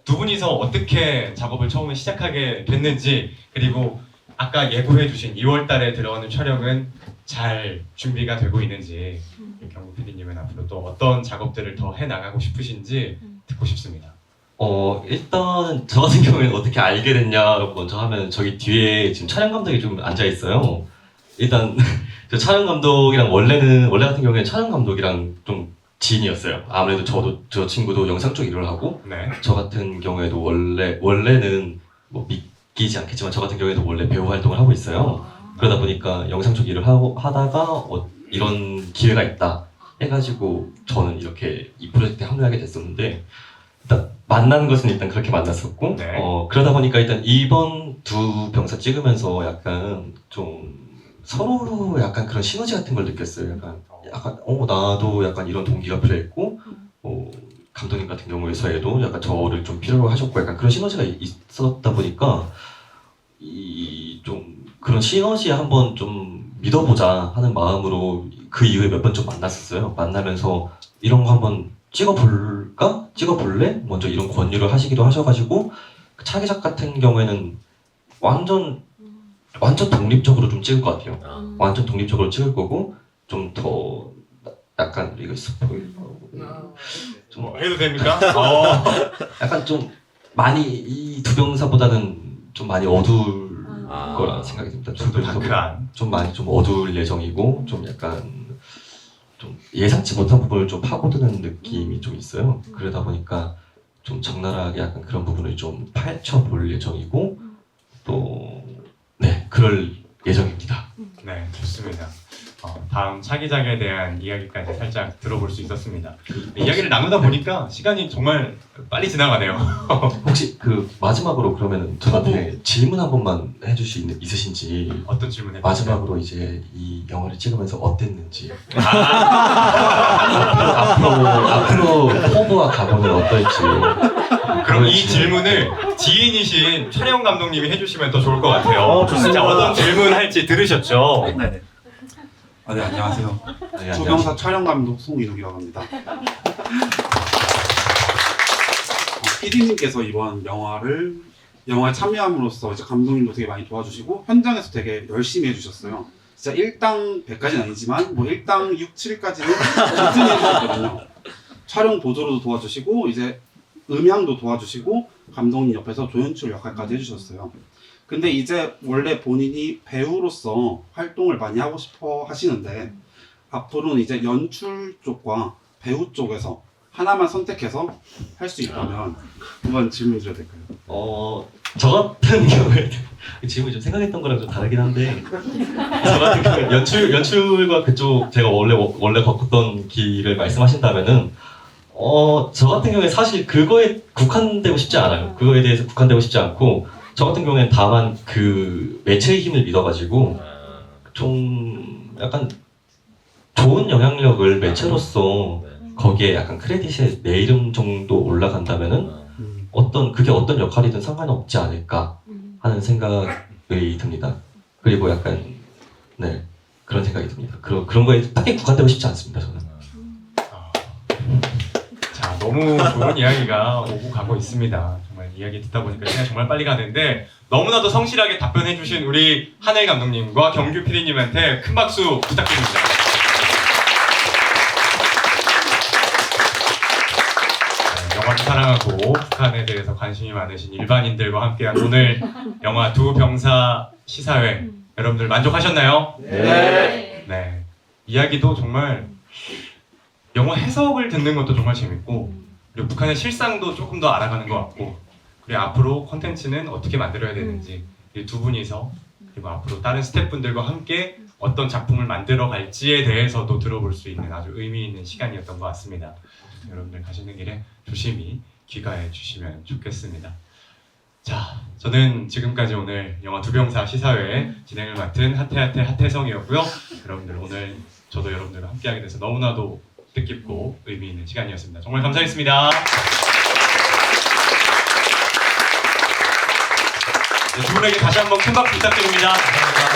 두 분이서 어떻게 작업을 처음에 시작하게 됐는지, 그리고 아까 예고해 주신 2월 달에 들어가는 촬영은 잘 준비가 되고 있는지, 경국 PD님은 앞으로 또 어떤 작업들을 더 해나가고 싶으신지 듣고 싶습니다. 일단 저 같은 경우에는 어떻게 알게 됐냐라고 먼저 하면, 저기 뒤에 지금 촬영 감독이 좀 앉아 있어요. 일단 저 촬영 감독이랑 원래 같은 경우에는 촬영 감독이랑 좀 지인이었어요. 아무래도 저 친구도 영상 쪽 일을 하고, 저 같은 경우에도 원래는 믿기지 않겠지만 저 같은 경우에도 원래 배우 활동을 하고 있어요. 그러다 보니까 영상 쪽 일을 하다가 이런 기회가 있다 해가지고 저는 이렇게 이 프로젝트에 합류하게 됐었는데, 일단 만난 것은 일단 그렇게 만났었고 네. 그러다 보니까 일단 이번 두 병사 찍으면서 약간 좀 서로 약간 그런 시너지 같은 걸 느꼈어요. 약간 나도 약간 이런 동기가 필요했고 감독님 같은 경우에서도 약간 저를 좀 필요로 하셨고 약간 그런 시너지가 있었다 보니까 이 좀 그런 시너지에 한번 좀 믿어보자 하는 마음으로 그 이후에 몇 번 좀 만났었어요. 만나면서 이런 거 한번 찍어볼까? 찍어볼래? 먼저 이런 권유를 하시기도 하셔가지고 차기작 같은 경우에는 완전 독립적으로 좀 찍을 것 같아요. 완전 독립적으로 찍을 거고 좀 더 약간 이거 스포일 좀 해도 됩니까? 약간 좀 많이 이 두 병사보다는 좀 많이 어두울 거라 생각이 듭니다. 좀 더 다크한. 좀 많이 좀 어두울 예정이고 좀 약간 좀 예상치 못한 부분을 좀 파고드는 느낌이 좀 있어요. 그러다 보니까 좀 적나라하게 약간 그런 부분을 좀 파헤쳐볼 예정이고 또 네 그럴 예정입니다. 네, 좋습니다. 다음 차기작에 대한 이야기까지 살짝 들어볼 수 있었습니다. 이야기를 나누다 보니까 시간이 정말 빨리 지나가네요. 혹시 그 마지막으로 그러면 저한테 질문 한 번만 해줄 수 있으신지. 어떤 질문 마지막으로 이제 이 영화를 찍으면서 어땠는지. 아. 앞으로 포부와 각오는 어떨지. 그럼 이 질문을 지인이신 촬영 감독님이 해주시면 더 좋을 것 같아요. 좋습니다. 자, 어떤 질문 할지 들으셨죠? 네네. 네, 안녕하세요. 네, 조병사 촬영 감독 송인욱이라고 합니다. PD님께서 이번 영화에 참여함으로써 이제 감독님도 되게 많이 도와주시고 현장에서 되게 열심히 해주셨어요. 진짜 1당 100까지는 아니지만 뭐 1당 6, 7까지는 든든히 해주셨거든요. 촬영 보조로도 도와주시고 이제 음향도 도와주시고 감독님 옆에서 조연출 역할까지 해주셨어요. 근데 이제 원래 본인이 배우로서 활동을 많이 하고 싶어 하시는데 앞으로는 이제 연출 쪽과 배우 쪽에서 하나만 선택해서 할 수 있다면 한번 질문 드려도 될까요? 저 같은 경우에 질문이 좀 생각했던 거랑 좀 다르긴 한데 저 같은 경우에 연출과 그쪽 제가 원래 걷던 길을 말씀하신다면은 저 같은 경우에 사실 그거에 국한되고 싶지 않아요. 그거에 대해서 국한되고 싶지 않고 저 같은 경우에는 다만 그 매체의 힘을 믿어가지고 좀 약간 좋은 영향력을 매체로서 거기에 약간 크레딧에 내 이름 정도 올라간다면은 그게 어떤 역할이든 상관은 없지 않을까 하는 생각이 듭니다. 그리고 약간 네 그런 생각이 듭니다. 그런 거에 딱히 국한되고 싶지 않습니다. 저는. 자, 너무 좋은 이야기가 오고 가고 있습니다. 정말 이야기 듣다 보니까 시간이 정말 빨리 가는데 너무나도 성실하게 답변해주신 우리 하늘 감독님과 경규 PD님한테 큰 박수 부탁드립니다. 영화를 사랑하고 북한에 대해서 관심이 많으신 일반인들과 함께한 오늘 영화 두 병사 시사회 여러분들 만족하셨나요? 네. 네. 이야기도 정말 영화 해석을 듣는 것도 정말 재밌고 그리고 북한의 실상도 조금 더 알아가는 것 같고 그리고 앞으로 콘텐츠는 어떻게 만들어야 되는지 이 두 분이서 그리고 앞으로 다른 스태프분들과 함께 어떤 작품을 만들어 갈지에 대해서도 들어볼 수 있는 아주 의미 있는 시간이었던 것 같습니다. 여러분들 가시는 길에 조심히 귀가해 주시면 좋겠습니다. 자, 저는 지금까지 오늘 영화 두 병사 시사회 진행을 맡은 하태성이었고요. 여러분들 오늘 저도 여러분들과 함께하게 돼서 너무나도 뜻깊고 의미 있는 시간이었습니다. 정말 감사했습니다. 네, 두 분에게 다시 한번 큰 박수 부탁드립니다. 감사합니다.